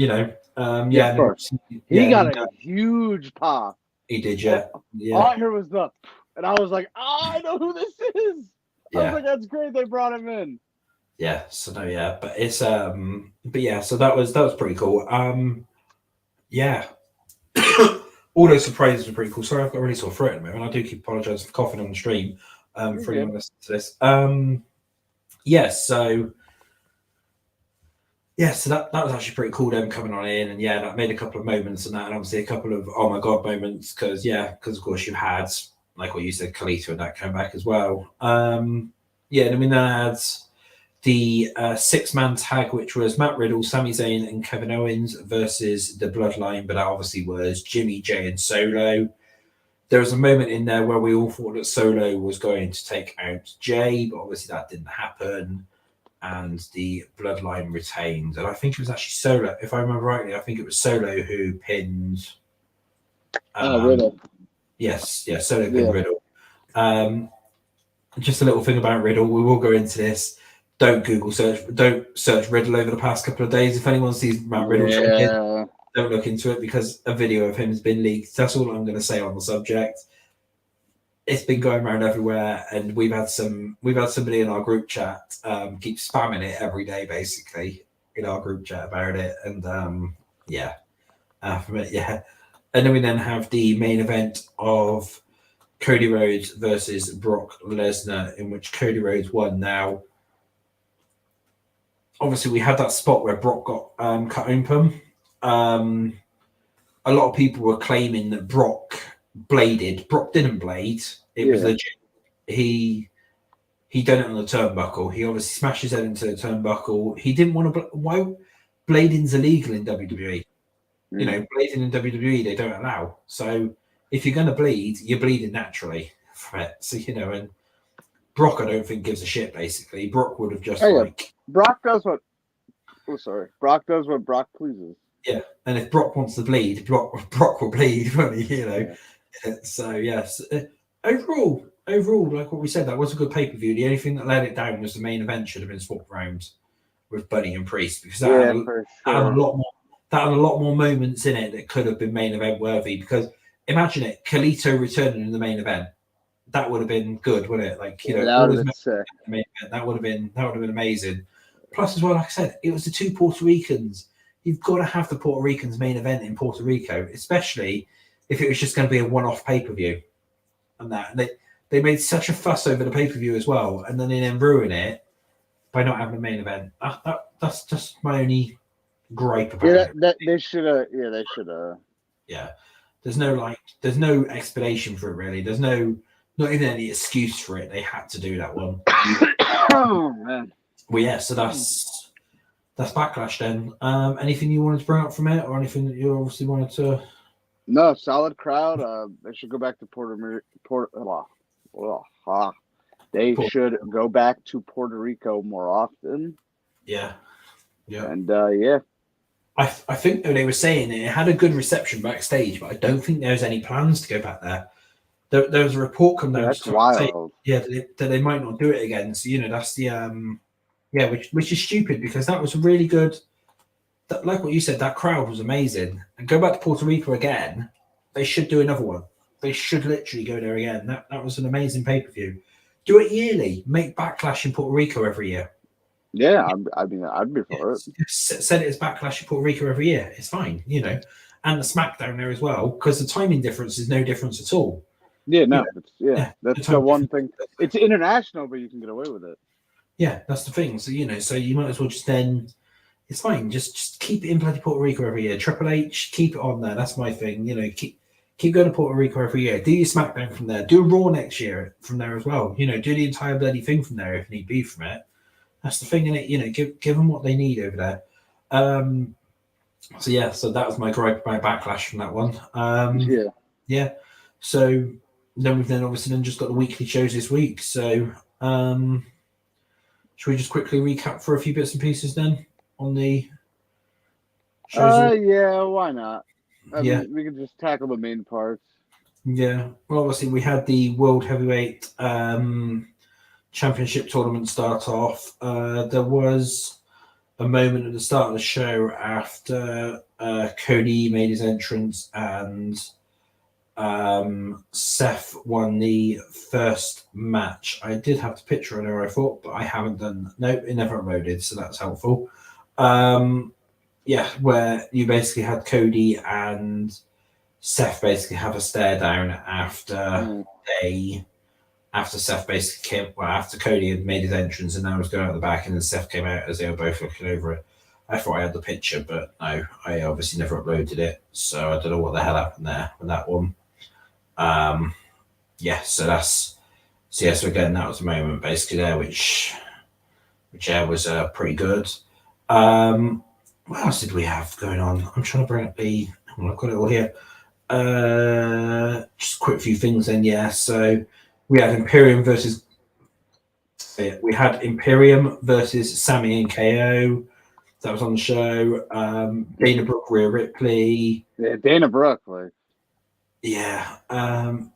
He got a huge pop. He did, yeah. All I heard was and I was like, I know who this is. I was like, that's great. They brought him in. Yeah. So no, yeah, but it's but yeah, so that was pretty cool. Yeah. All those surprises were pretty cool. Sorry, I've got a really sore throat at the moment. I do keep apologizing for coughing on the stream. For anyone listening to this. So that was actually pretty cool, them coming on in, and that made a couple of moments and that, and obviously a couple of oh my god moments, because of course you had, like what you said, Kalito and that come back as well. And then we had the 6-man tag, which was Matt Riddle, Sami Zayn, and Kevin Owens versus the Bloodline, but that obviously was Jimmy, Jay, and Solo. There was a moment in there where we all thought that Solo was going to take out Jay, but obviously that didn't happen. And the Bloodline retained. And I think it was actually Solo, if I remember rightly, I think it was Solo who pinned Riddle. Yes, Solo pinned Riddle. Just a little thing about Riddle, we will go into this. Don't search Riddle over the past couple of days. If anyone sees Matt Riddle choking, don't look into it, because a video of him has been leaked. That's all I'm going to say on the subject. It's been going around everywhere, and we've had somebody in our group chat keep spamming it every day, basically, in our group chat about it. And from it, and then we have the main event of Cody Rhodes versus Brock Lesnar, in which Cody Rhodes won. Now, obviously, we had that spot where Brock got cut open. A lot of people were claiming that Brock bladed. Brock didn't blade. It was legit. He done it on the turnbuckle. He obviously smashed his head into the turnbuckle. He didn't want to. Why? Blading's illegal in WWE. Blading in WWE they don't allow. So if you're going to bleed, you're bleeding naturally from it. So and Brock, I don't think gives a shit. Basically, Brock would have just Brock does what. Oh, sorry. Brock does what Brock pleases. Yeah, and if Brock wants to bleed, Brock will bleed, won't he? So yes, overall, like what we said, that was a good pay-per-view. The only thing that let it down was the main event should have been swapped around with Bunny and Priest, because that had a lot more moments in it that could have been main event worthy. Because imagine it, Kalito returning in the main event, that would have been good, wouldn't it? Like that would have been sick. That would have been amazing. Plus, as well, like I said, it was the two Puerto Ricans. You've got to have the Puerto Ricans main event in Puerto Rico, especially if it was just going to be a one-off pay-per-view. And they made such a fuss over the pay-per-view as well, and then they ruin it by not having a main event. That's just my only gripe about it. They should have. Yeah, they should have. Yeah, there's no explanation for it really. There's not even any excuse for it. They had to do that one. Oh man. Well, yeah. So that's Backlash then. Anything you wanted to bring up from it, or anything that you obviously wanted to? No, solid crowd. They should go back to They should go back to Puerto Rico more often. Yeah. And I think they were saying it had a good reception backstage, but I don't think there's any plans to go back there. There was a report come down. That's wild. That they might not do it again. So that's the which is stupid, because that was really good. Like what you said, that crowd was amazing. And go back to Puerto Rico again. They should do another one. They should literally go there again. That was an amazing pay-per-view. Do it yearly. Make Backlash in Puerto Rico every year. Yeah, I'd be for it. Set it as Backlash in Puerto Rico every year. It's fine, and the SmackDown there as well, because the timing difference is no difference at all. Yeah, no, that's the one thing. It's international, but you can get away with it. Yeah, that's the thing. So so you might as well just then. It's fine. Just keep it in bloody Puerto Rico every year. Triple H, keep it on there. That's my thing. Keep going to Puerto Rico every year. Do your SmackDown from there. Do Raw next year from there as well. Do the entire bloody thing from there if need be from it. That's the thing in it. Give them what they need over there. So that was my gripe, my backlash from that one. Yeah. So then we've obviously just got the weekly shows this week. So should we just quickly recap for a few bits and pieces then on the shows? Yeah, why not? I Yeah. mean, we can just tackle the main parts. Yeah. Well, obviously we had the World Heavyweight Championship tournament start off. There was a moment at the start of the show after Cody made his entrance and Seth won the first match. I did have the picture on there, I thought, but I haven't done. Nope, it never uploaded, so that's helpful. Where you basically had Cody and Seth basically have a stare down after Seth basically came. Well, after Cody had made his entrance and now was going out the back, and then Seth came out as they were both looking over it. I thought I had the picture, but no, I obviously never uploaded it, so I don't know what the hell happened there with that one. So again, that was a moment basically there, which was pretty good. What else did we have going on? I'm trying to bring up I've got it all here. Just a quick few things then. Yeah, so we had Imperium versus Sammy and KO. That was on the show. Dana Brooke, Rhea Ripley. Yeah, Dana Brooke, like. Yeah.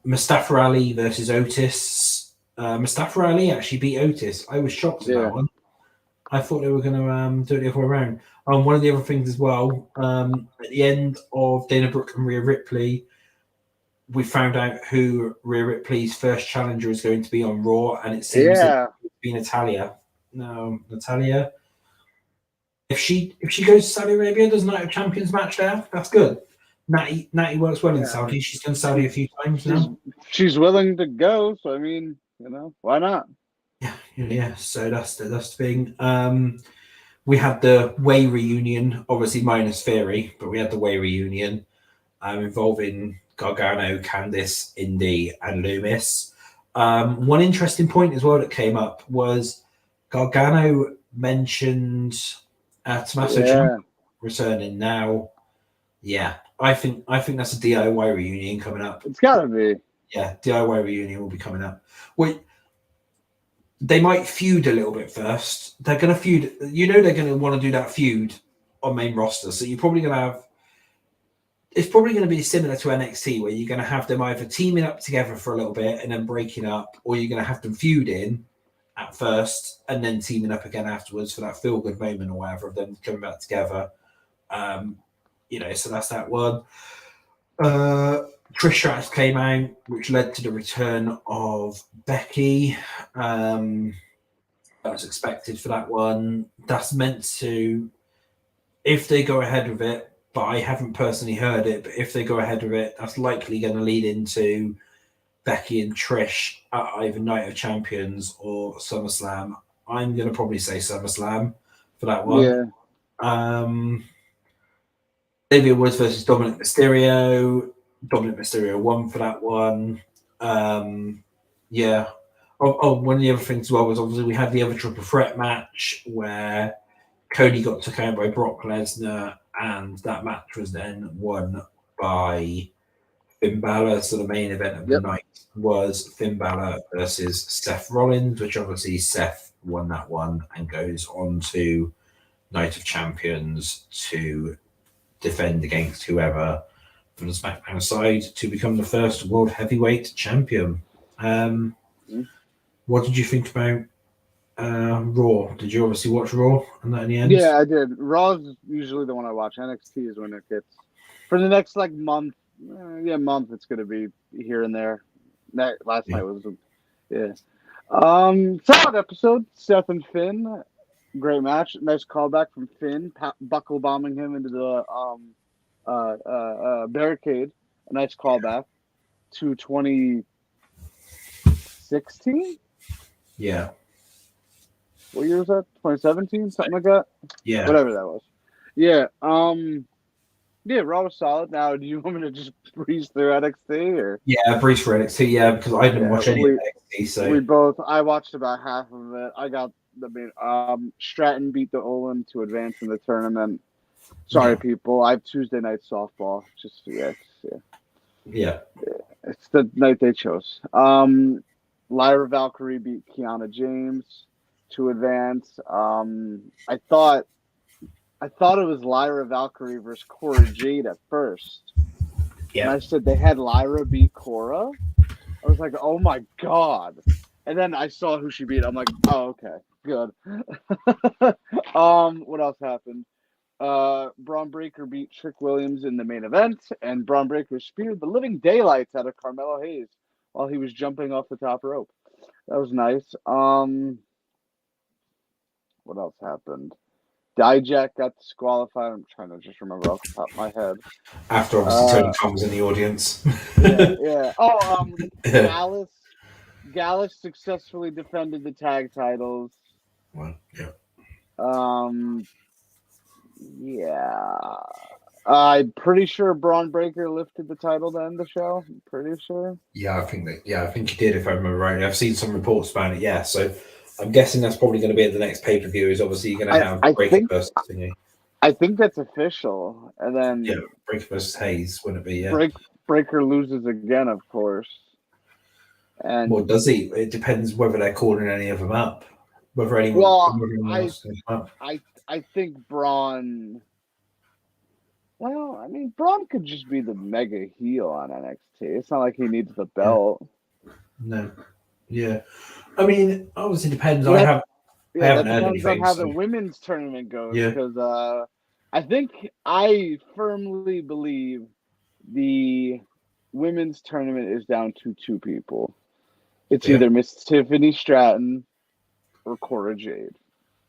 Mustafa Ali versus Otis. Mustafa Ali actually beat Otis. I was shocked at that one. I thought they were going to do it the other way around. One of the other things as well, at the end of Dana Brooke and Rhea Ripley, we found out who Rhea Ripley's first challenger is going to be on Raw, and it seems to be Natalya. No, Natalya. If she goes to Saudi Arabia, does Night of Champions match there? That's good. Natty works well in Saudi. She's done Saudi a few times now. She's willing to go, so I mean, why not? Yeah. So that's the thing. We had the Way reunion, obviously minus Theory, but we had the Way reunion involving Gargano, Candice, Indy, and Loomis. One interesting point as well that came up was Gargano mentioned Tommaso Ciampa returning now. Yeah, I think that's a DIY reunion coming up. It's gotta be. Yeah, DIY reunion will be coming up. Wait, they might feud a little bit first. They're going to feud. They're going to want to do that feud on main roster. So you're probably going to have. It's probably going to be similar to NXT, where you're going to have them either teaming up together for a little bit and then breaking up, or you're going to have them feuding at first and then teaming up again afterwards for that feel good moment or whatever of them coming back together. So that's that one. Trish Stratus came out, which led to the return of Becky. That was expected for that one. That's meant to, if they go ahead with it, but I haven't personally heard it, but if they go ahead with it, that's likely going to lead into Becky and Trish at either Night of Champions or SummerSlam. I'm going to probably say SummerSlam for that one. Yeah. Xavier Woods versus Dominic Mysterio. Dominic Mysterio won for that one. One of the other things as well was obviously we had the other triple threat match where Cody got took out by Brock Lesnar, and that match was then won by Finn Balor. So the main event of the night was Finn Balor versus Seth Rollins, which obviously Seth won that one and goes on to Night of Champions to defend against whoever from the SmackDown side to become the first World Heavyweight Champion. What did you think about Raw? Did you obviously watch Raw and that in the end? Yeah, I did. Raw is usually the one I watch. NXT is when it gets for the next month. Month it's going to be here and there. Last night was solid episode. Seth and Finn, great match. Nice callback from Finn, buckle bombing him into the barricade. A nice callback to 2016. Yeah. what year was that? 2017, something like that. Yeah. Whatever that was. Yeah. Yeah, Raw was solid. Now, do you want me to just breeze through NXT or? Yeah, breeze for NXT. Yeah, because I didn't Yeah, watch any of NXT. So we both. I watched about half of it. I got Stratton beat the Olin to advance in the tournament. Sorry, Yeah. people. I have Tuesday night softball. Just yeah, it's the night they chose. Lyra Valkyrie beat Kiana James to advance. I thought it was Lyra Valkyrie versus Cora Jade at first. And yeah, I said they had Lyra beat Cora. I was like, oh my God. And then I saw who she beat. I'm like, oh, okay, good. What else happened? Braun Breaker beat Trick Williams in the main event, and Braun Breaker speared the living daylights out of Carmelo Hayes while he was jumping off the top rope. That was nice. What else happened? Dijak got disqualified. I'm trying to just remember off the top of my head. after obviously Tony Khan was in the audience. Yeah. Oh, Gallus successfully defended the tag titles. Well, yeah. Yeah. I'm pretty sure Braun Breaker lifted the title to end the show. I'm pretty sure. Yeah, I think he did, if I remember rightly. I've seen some reports about it. Yeah, so I'm guessing that's probably going to be at the next pay per view. Is obviously you're going to have Breaker versus thingy. I think that's official, and then Breaker versus Hayes, wouldn't it be? Yeah. Breaker loses again, of course. And well, does he? It depends whether they're calling any of them up. Whether anyone. I think Braun. Well, I mean, Braun could just be the mega heel on NXT. It's not like he needs the belt. No. Yeah. I mean, obviously depends. I haven't heard anything. On how the women's tournament goes. Because I firmly believe the women's tournament is down to two people. It's either Miss Tiffany Stratton or Cora Jade.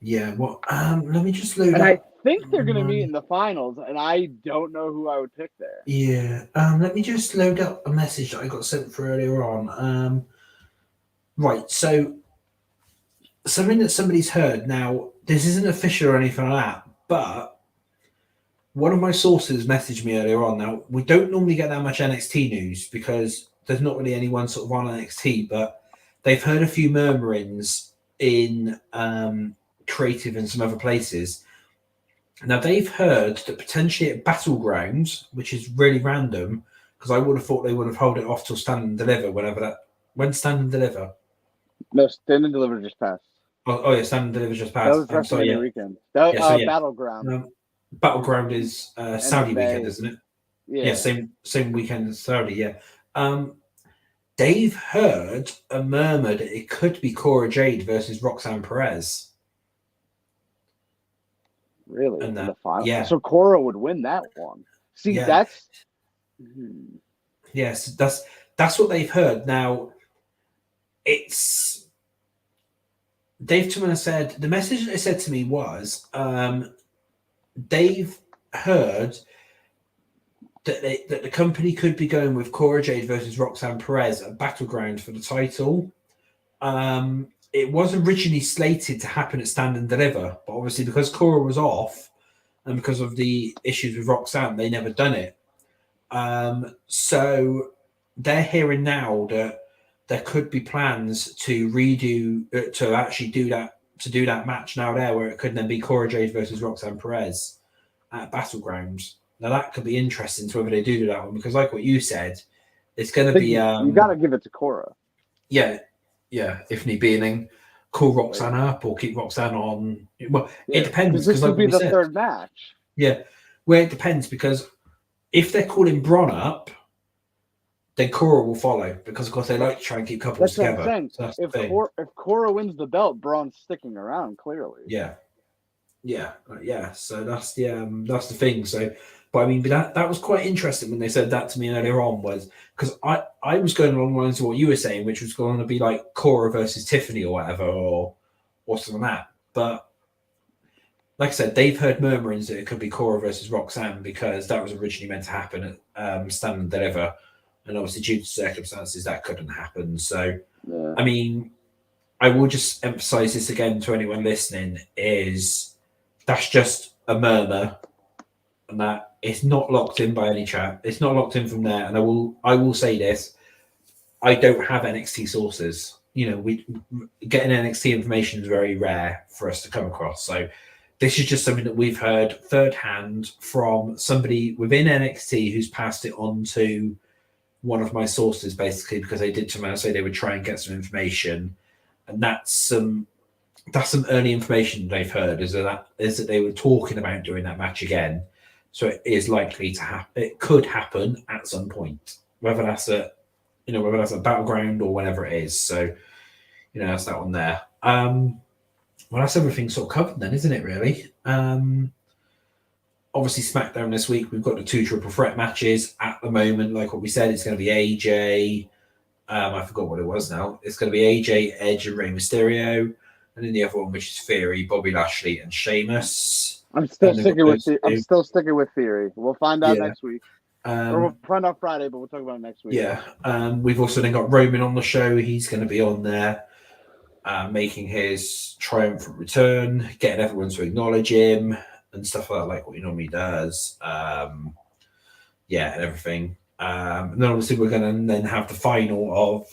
Yeah, well, let me just load up. I think they're going to meet in the finals, and I don't know who I would pick there. Yeah, let me just load up a message that I got sent through earlier on. Right, so something that somebody's heard. Now, this isn't official or anything like that, but one of my sources messaged me earlier on. Now, we don't normally get that much NXT news because there's not really anyone sort of on NXT, but they've heard a few murmurings in Creative and some other places. Now, they've heard that potentially at Battlegrounds, which is really random, because I would have thought they would have held it off till Stand and Deliver, when Stand and Deliver? No, Stand and Deliver just passed. Oh yeah, Stand and Deliver just passed. That was WrestleMania weekend. Battleground. Battleground is Saudi weekend, isn't it? Yeah, same weekend as Saudi, yeah. They've heard a murmur that it could be Cora Jade versus Roxanne Perez. Really? And in the final? Yeah. So Cora would win that one. See, that's... Yes, that's what they've heard. Now, Dave Tumana said, the message that they said to me was, they've heard that the company could be going with Cora Jade versus Roxanne Perez at Battleground for the title. It was originally slated to happen at Stand and Deliver, but obviously because Cora was off and because of the issues with Roxanne, they never done it. So they're hearing now that there could be plans to do that match now there, where it could then be Cora Jade versus Roxanne Perez at Battlegrounds. Now that could be interesting to whether they do that one, because like what you said, it's going to be you got to give it to Cora. Yeah, if need be, and then call Roxanne up or keep Roxanne on. Well, it depends. This would be the third match. Yeah, well, it depends, because if they're calling Bron up, then Cora will follow, because of course they like to try and keep couples together. What I'm saying. So if Cora wins the belt, Braun's sticking around, clearly. Yeah. So that's the thing. So, but I mean, that was quite interesting when they said that to me earlier on, was because I was going along the lines of what you were saying, which was going to be like Cora versus Tiffany or whatever, or something like that. But like I said, they've heard murmurings that it could be Cora versus Roxanne, because that was originally meant to happen at Stand and Deliver, and obviously due to circumstances that couldn't happen. So, I mean, I will just emphasize this again to anyone listening: is that's just a murmur, and that it's not locked in by any chat. It's not locked in from there. And I will say this: I don't have NXT sources. You know, we getting NXT information is very rare for us to come across. So this is just something that we've heard third hand from somebody within NXT who's passed it on to one of my sources, basically, because they did come out and say they would try and get some information. And that's some early information they've heard is that they were talking about doing that match again. So it is likely to happen. It could happen at some point, whether that's a battleground or whatever it is. So, that's that one there. Well, that's everything sort of covered then, isn't it, really? Obviously, SmackDown this week, we've got the 2 triple threat matches at the moment. Like what we said, it's going to be AJ. I forgot what it was now. It's going to be AJ, Edge, and Rey Mysterio. And then the other one, which is Theory, Bobby Lashley, and Sheamus. I'm still sticking with Theory. We'll find out next week. Or we'll find out Friday, but we'll talk about it next week. Yeah. We've also then got Roman on the show. He's going to be on there, making his triumphant return, getting everyone to acknowledge him and stuff like what he normally does. And everything. And then obviously we're going to then have the final of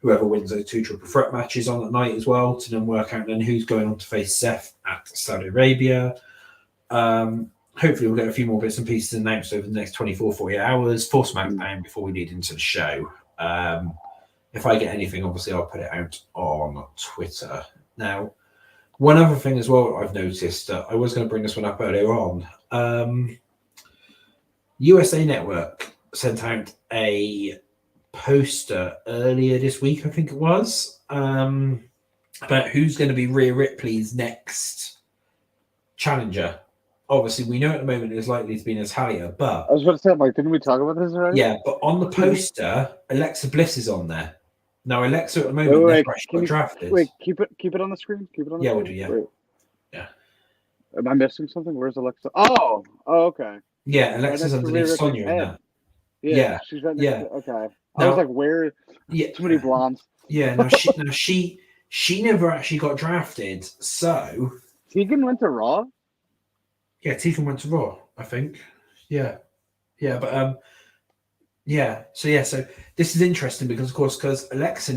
whoever wins those 2 triple threat matches on that night as well, to then work out then who's going on to face Seth at Saudi Arabia. Hopefully we'll get a few more bits and pieces announced over the next 24, 48 hours for SmackDown before we lead into the show. If I get anything, obviously I'll put it out on Twitter. Now, one other thing as well I've noticed, I was going to bring this one up earlier on. USA Network sent out a poster earlier this week, I think it was, about who's going to be Rhea Ripley's next challenger. Obviously, we know at the moment it's likely to be Natalia, but I was going to say, didn't we talk about this already? Yeah, but on the poster, Alexa Bliss is on there. Now, Alexa at the moment never actually got drafted. Wait, keep it on the screen. Keep it on. Yeah, we'll do. Yeah, wait. Yeah. Am I missing something? Where's Alexa? Oh, okay. Yeah, Alexa's underneath Sonya in that. Yeah, she's right next to, okay. I was like, where? Yeah, too many blondes. Yeah, she never actually got drafted. So Tegan went to Raw. Yeah, Tegan went to Raw, I think. Yeah, but So this is interesting because, of course, Alexa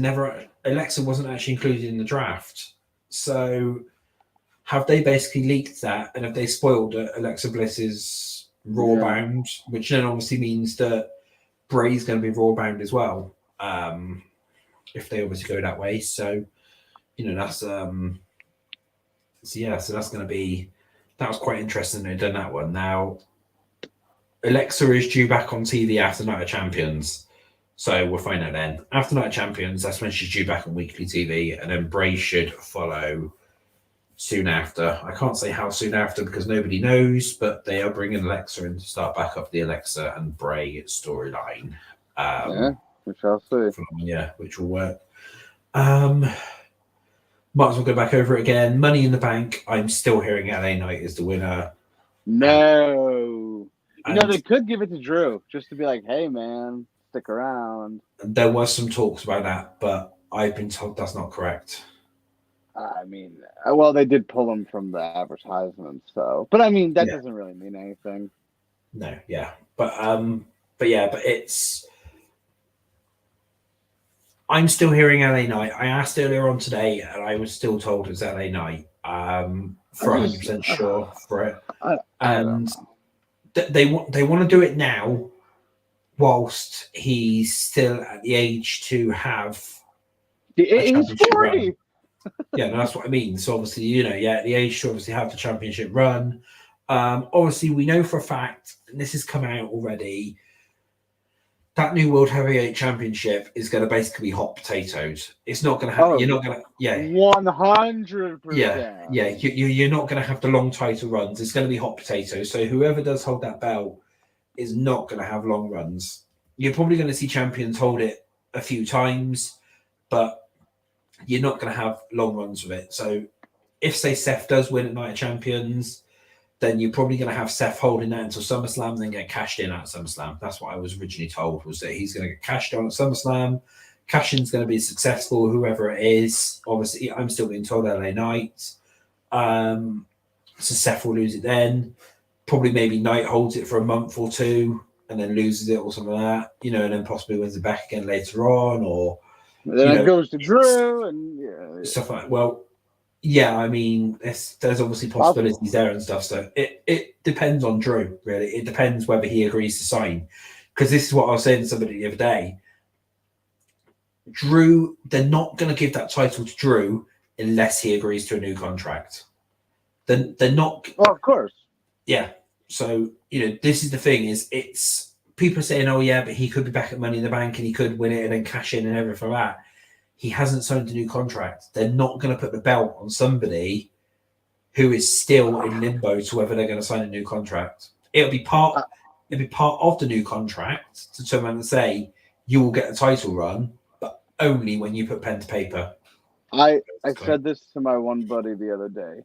wasn't actually included in the draft. So have they basically leaked that, and have they spoiled Alexa Bliss's Raw bound, which then obviously means that Bray's going to be Raw bound as well, if they obviously go that way. So that's so that's going to be. That was quite interesting they've done that one. Now, Alexa is due back on TV after Night of Champions. So we'll find out then. After Night of Champions, that's when she's due back on weekly TV. And then Bray should follow soon after. I can't say how soon after because nobody knows, but they are bringing Alexa in to start back up the Alexa and Bray storyline. We shall see. Which will work. Might as well go back over it again. Money in the Bank. I'm still hearing LA Knight is the winner. No. They could give it to Drew just to be like, hey, man, stick around. There was some talks about that, but I've been told that's not correct. I mean, well, they did pull him from the advertisement, so. But I mean, that doesn't really mean anything. No, yeah. But it's. I'm still hearing LA Knight. I asked earlier on today, and I was still told it's LA Knight. For 100% sure for it. And they want to do it now, whilst he's still at the age to have. He's 40. Yeah, that's what I mean. So obviously, at the age to obviously have the championship run. Obviously, we know for a fact, and this has come out already. That new World Heavyweight Championship is going to basically be hot potatoes. It's not going to have. You're not going to. Yeah. 100%. Yeah. You're not going to have the long title runs. It's going to be hot potatoes. So whoever does hold that belt is not going to have long runs. You're probably going to see champions hold it a few times, but you're not going to have long runs with it. So if, say, Seth does win at Night of Champions, then you're probably going to have Seth holding that until SummerSlam and then get cashed in at SummerSlam. That's what I was originally told, was that he's going to get cashed on at SummerSlam, Cash-in's going to be successful, whoever it is. Obviously, I'm still being told LA Knight. So Seth will lose it then. Probably maybe Knight holds it for a month or two and then loses it or something like that, and then possibly wins it back again later on, or then it goes to Drew and stuff like that. Well, yeah, I mean, there's obviously possibilities there and stuff. So it depends on Drew, really. It depends whether he agrees to sign. Because this is what I was saying to somebody the other day. Drew, they're not going to give that title to Drew unless he agrees to a new contract. Then they're not. Oh, of course. Yeah. So, this is the thing is it's people are saying, oh, yeah, but he could be back at Money in the Bank and he could win it and then cash in and everything like that. He hasn't signed a new contract. They're not going to put the belt on somebody who is still in limbo to whether they're going to sign a new contract. It'll be part of the new contract to turn around and say, you will get a title run, but only when you put pen to paper. I said this to my one buddy the other day.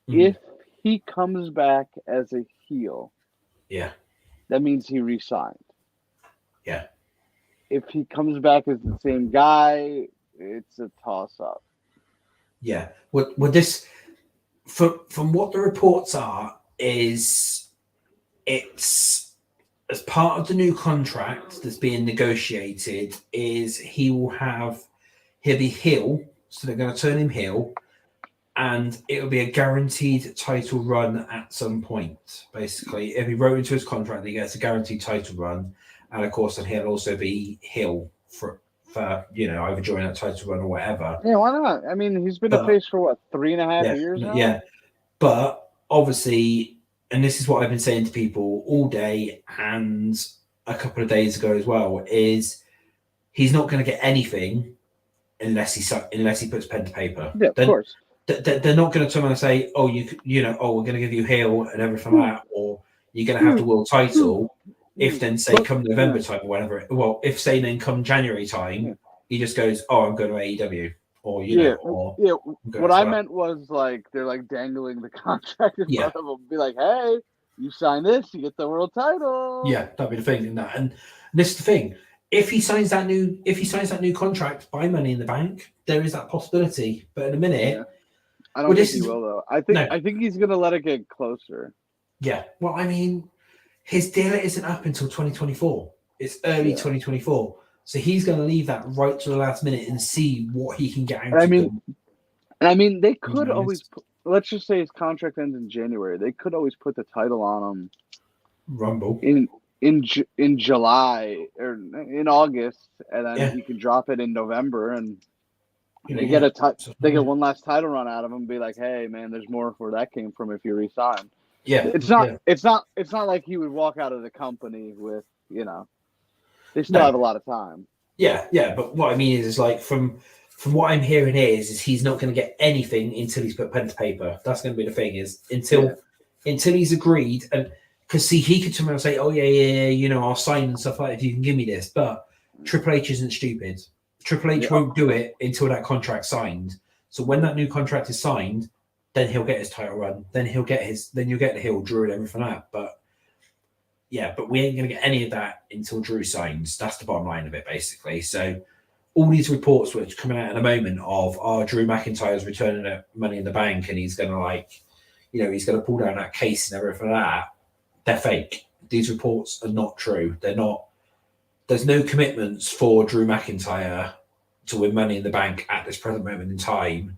If he comes back as a heel, that means he re-signed. Yeah. If he comes back as the same guy, it's a toss-up. Yeah. What this, from what the reports are, is it's as part of the new contract that's being negotiated. Is he'll be heel, so they're going to turn him heel. And it'll be a guaranteed title run at some point, basically. If he wrote into his contract that he gets a guaranteed title run, and of course, then he'll also be heel for either joining that title run or whatever. Yeah, why not? I mean, he's been a face for 3.5 years now? Yeah. But obviously, and this is what I've been saying to people all day and a couple of days ago as well, is he's not going to get anything unless he puts pen to paper. Yeah, of course. They're not going to turn around and say, "Oh, we're going to give you heel and everything like that," or "You're going to have the world title." If then say come November time or whatever, well, if say then come January time, he just goes, "Oh, I'm going to AEW," or What I meant was they're dangling the contract in front of him, be like, "Hey, you sign this, you get the world title." Yeah, that'd be the thing, isn't that? And this is the thing. If he signs that new contract by Money in the Bank, there is that possibility. But in a minute. I don't think he will, though. I think he's going to let it get closer. Yeah. Well, I mean, his deal isn't up until 2024. It's early 2024. So he's going to leave that right to the last minute and see what he can get out of them. I mean, they could always let's just say his contract ends in January. They could always put the title on him. Rumble. In July or in August, and then he can drop it in November and they get one last title run out of him and be like, hey man, there's more where that came from if you resign. Yeah. It's not like he would walk out of the company with, they still have a lot of time. Yeah, but what I mean is from what I'm hearing is he's not going to get anything until he's put pen to paper. That's going to be the thing is until he's agreed. And because he could turn around and say, oh yeah, I'll sign and stuff like that if you can give me this. But Triple H isn't stupid. Triple H won't do it until that contract's signed. So when that new contract is signed, then he'll get his title run. Then you'll get the heel Drew and everything like that. But we ain't gonna get any of that until Drew signs. That's the bottom line of it, basically. So all these reports which are coming out in a moment of Drew McIntyre's returning at Money in the Bank and he's gonna he's gonna pull down that case and everything like that, they're fake. These reports are not true. They're not. There's no commitments for Drew McIntyre to win Money in the Bank at this present moment in time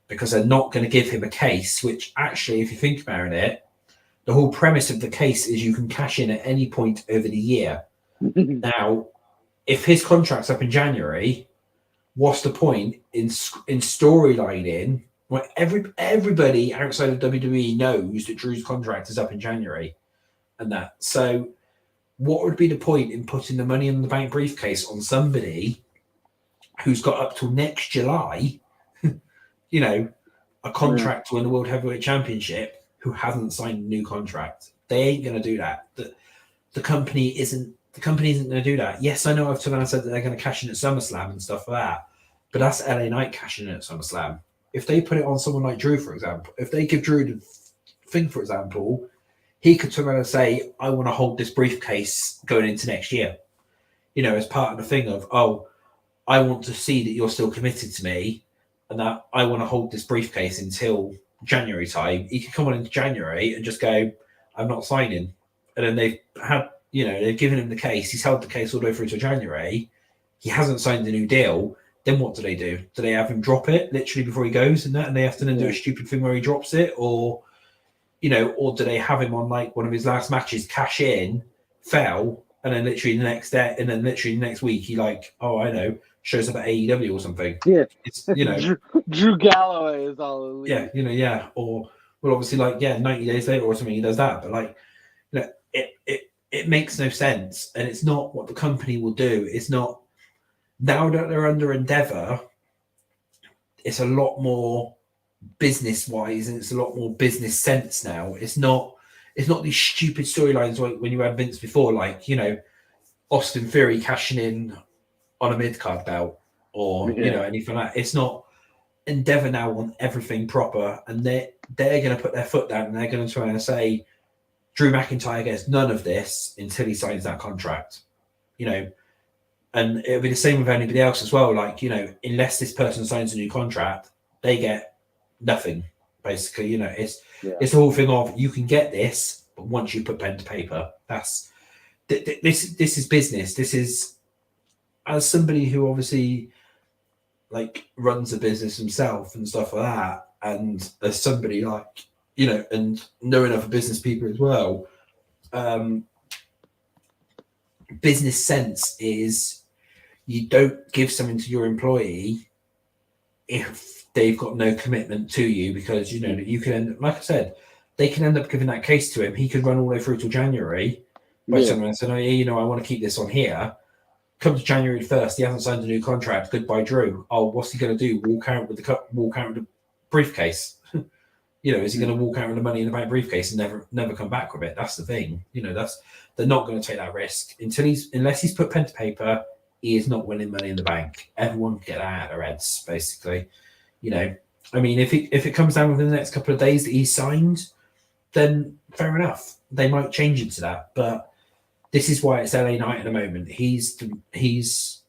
because they're not going to give him a case, which actually, if you think about it, the whole premise of the case is you can cash in at any point over the year. Now, if his contract's up in January, what's the point in storylining when everybody outside of WWE knows that Drew's contract is up in January and that? So what would be the point in putting the Money in the Bank briefcase on somebody who's got up till next July, a contract to win the World Heavyweight Championship who hasn't signed a new contract? They ain't going to do that. The company isn't going to do that. Yes, I know I've turned around and said that they're going to cash in at SummerSlam and stuff like that, but that's LA Knight cashing in at SummerSlam. If they put it on someone like Drew, for example, if they give Drew the thing, for example, he could turn around and say, I want to hold this briefcase going into next year, as part of the thing of, I want to see that you're still committed to me, and that I want to hold this briefcase until January time. He could come on into January and just go, I'm not signing. And then they've given him the case. He's held the case all the way through to January. He hasn't signed a new deal. Then what do? Do they have him drop it literally before he goes and they have to then do a stupid thing where he drops it? Or do they have him on like one of his last matches, cash in, fell, and then literally the next day, and then literally the next week, he like, oh, I know, shows up at AEW or something. Yeah. It's, Drew Galloway is all elite. Yeah. Or, well, obviously, 90 days later or something, he does that. But, it makes no sense. And it's not what the company will do. It's not, now that they're under Endeavor, it's a lot more business-wise and it's a lot more business sense now. It's not these stupid storylines like when you had Vince before, Austin Theory cashing in on a mid-card belt or anything like that. It's not. Endeavor now want everything proper, and they're going to put their foot down and they're going to try and say Drew McIntyre gets none of this until he signs that contract, and it'll be the same with anybody else as well. Unless this person signs a new contract, they get nothing. Basically, it's the whole thing of you can get this, but once you put pen to paper, that's this is business. This is, as somebody who obviously runs a business himself and stuff like that, and as somebody and knowing other business people as well, business sense is you don't give something to your employee if they've got no commitment to you, because that you can end, like I said, they can end up giving that case to him. He could run all the way through till January by someone saying, I want to keep this on here. Come to January 1st, he hasn't signed a new contract. Goodbye, Drew. Oh, what's he going to do? Walk out with the briefcase? Is he going to walk out with the Money in the Bank briefcase and never come back with it? That's the thing. They're not going to take that risk unless he's put pen to paper. He is not winning Money in the Bank. Everyone can get that out of their heads, basically. If it comes down within the next couple of days that he's signed, then fair enough. They might change it to that, but this is why it's LA Knight at the moment. He's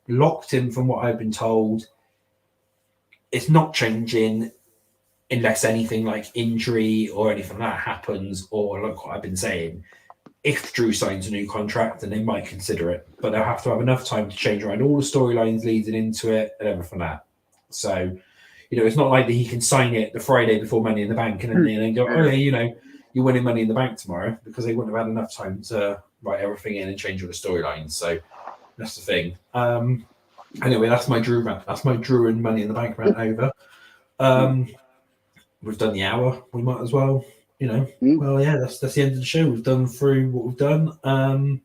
locked in, from what I've been told. It's not changing unless anything like injury or anything like that happens, or like what I've been saying. If Drew signs a new contract, then they might consider it, but they'll have to have enough time to change around all the storylines leading into it and everything like that. So, it's not like that he can sign it the Friday before Money in the Bank and then go, you're winning Money in the Bank tomorrow, because they wouldn't have had enough time to write everything in and change all the storylines. So that's the thing. Anyway, that's my Drew rant. That's my Drew and Money in the Bank rant over. We've done the hour. We might as well, Well, yeah, that's the end of the show. We've done through what we've done.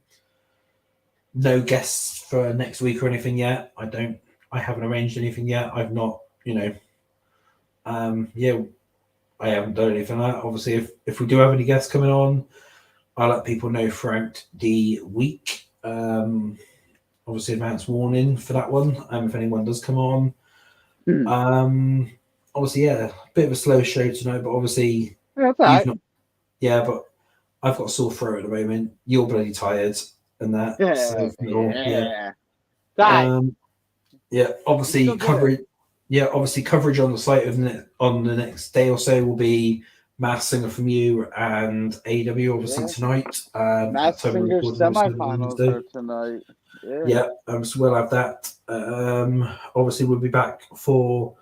No guests for next week or anything yet. I haven't arranged anything yet. I've not, I haven't done anything like that. Obviously, if we do have any guests coming on, I'll let people know throughout the week. Obviously, advance warning for that one. If anyone does come on. Obviously, a bit of a slow show tonight, but obviously, that's all right. But I've got a sore throat at the moment. You're bloody tired and that. Obviously, coverage. Yeah, obviously, coverage on the site on the next day or so will be Masked Singer from you and AEW, obviously, tonight. Masked Singer semifinals are tonight. So we'll have that. Obviously, we'll be back for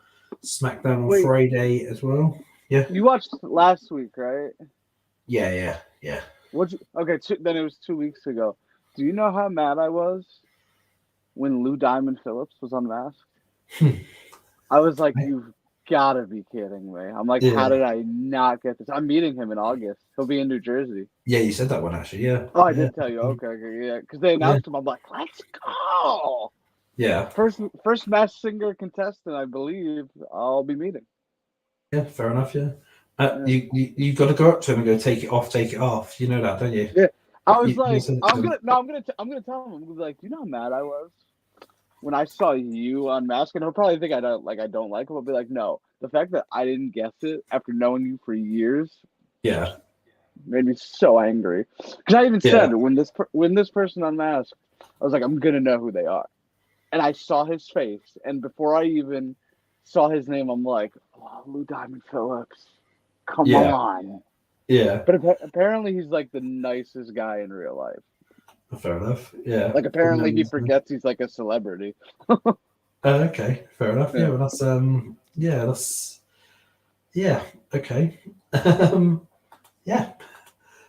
SmackDown on Friday as well. Yeah. You watched last week, right? Yeah. Then it was 2 weeks ago. Do you know how mad I was when Lou Diamond Phillips was unmasked? I was like, you've got to be kidding me. I'm like, how did I not get this? I'm meeting him in August. He'll be in New Jersey. Yeah, you said that one, actually, yeah. Oh, I did tell you. Okay, yeah. Because they announced him. I'm like, let's go. Yeah. First Masked Singer contestant, I believe, I'll be meeting. Yeah, fair enough, yeah. You got to go up to him and go, take it off. You know that, don't you? Yeah. I was I'm gonna tell him. I'm gonna be like, you know how mad I was when I saw you unmasked, and he'll probably think I don't like him. I'll be like, no, the fact that I didn't guess it after knowing you for years, made me so angry. Because I even said when this person unmasked, I was like, I'm gonna know who they are. and I saw his face, and before I even saw his name, I'm like, oh, Lou Diamond Phillips, come Yeah. on. Yeah. But apparently he's like the nicest guy in real life. Fair enough. Yeah. Like apparently he forgets he's like a celebrity. Okay. Fair enough. Yeah. Yeah. Well, yeah. Okay. Um, yeah.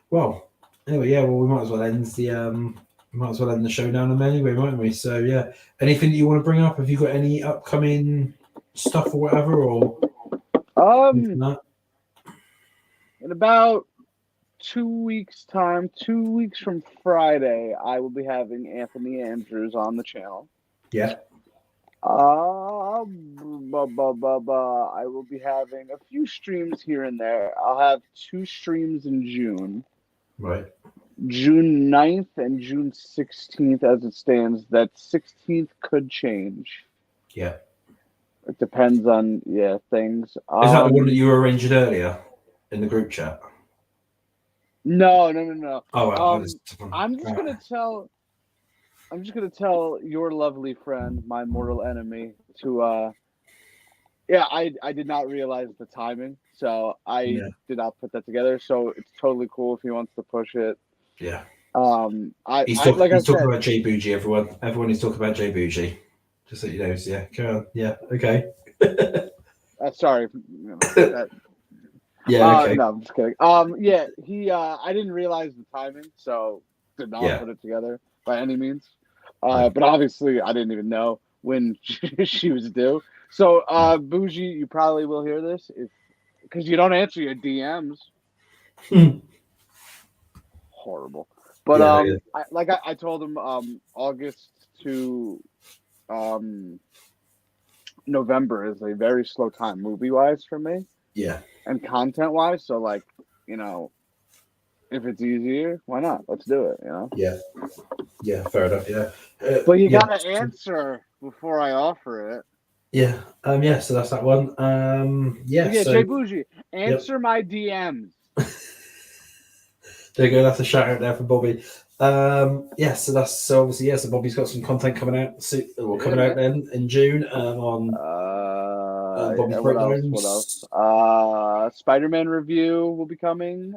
Well. Anyway. Yeah. Well, we might as well end the show down them anyway, mightn't we? So yeah. Anything that you want to bring up? Have you got any upcoming stuff or whatever, or anything like In about 2 weeks' time, 2 weeks from Friday, I will be having Anthony Andrews on the channel. Yeah. I will be having a few streams here and there. I'll have 2 streams in June. Right. June 9th and June 16th as it stands. That 16th could change. Yeah. It depends on, things. Is that the one that you arranged earlier in the group chat? No. Oh, well, I'm just gonna tell your lovely friend, my mortal enemy, to I did not realize the timing, so I did not put that together. So it's totally cool if he wants to push it. Yeah. He's talking about Jay Bougie, everyone. Everyone is talking about Jay Bougie. Just so you know, yeah. Carry on. Yeah. Okay. Sorry. Yeah. Okay. No, I'm just kidding. He. I didn't realize the timing, so did not put it together by any means. But obviously, I didn't even know when she was due. So, Bougie, you probably will hear this because you don't answer your DMs. Horrible. But I told him, August to November is a very slow time movie wise for me. Yeah. And content wise, so like, if it's easier, why not? Let's do it. Yeah. Yeah. Fair enough. Yeah. But you gotta answer before I offer it. Yeah. Yeah. So that's that one. Yeah. So, Jay Bougie, answer my DMs. There you go. That's a shout out there for Bobby. So obviously, so Bobby's got some content coming out soon, out then in June on Bobby's Breakdowns. What else? Spider-Man review will be coming.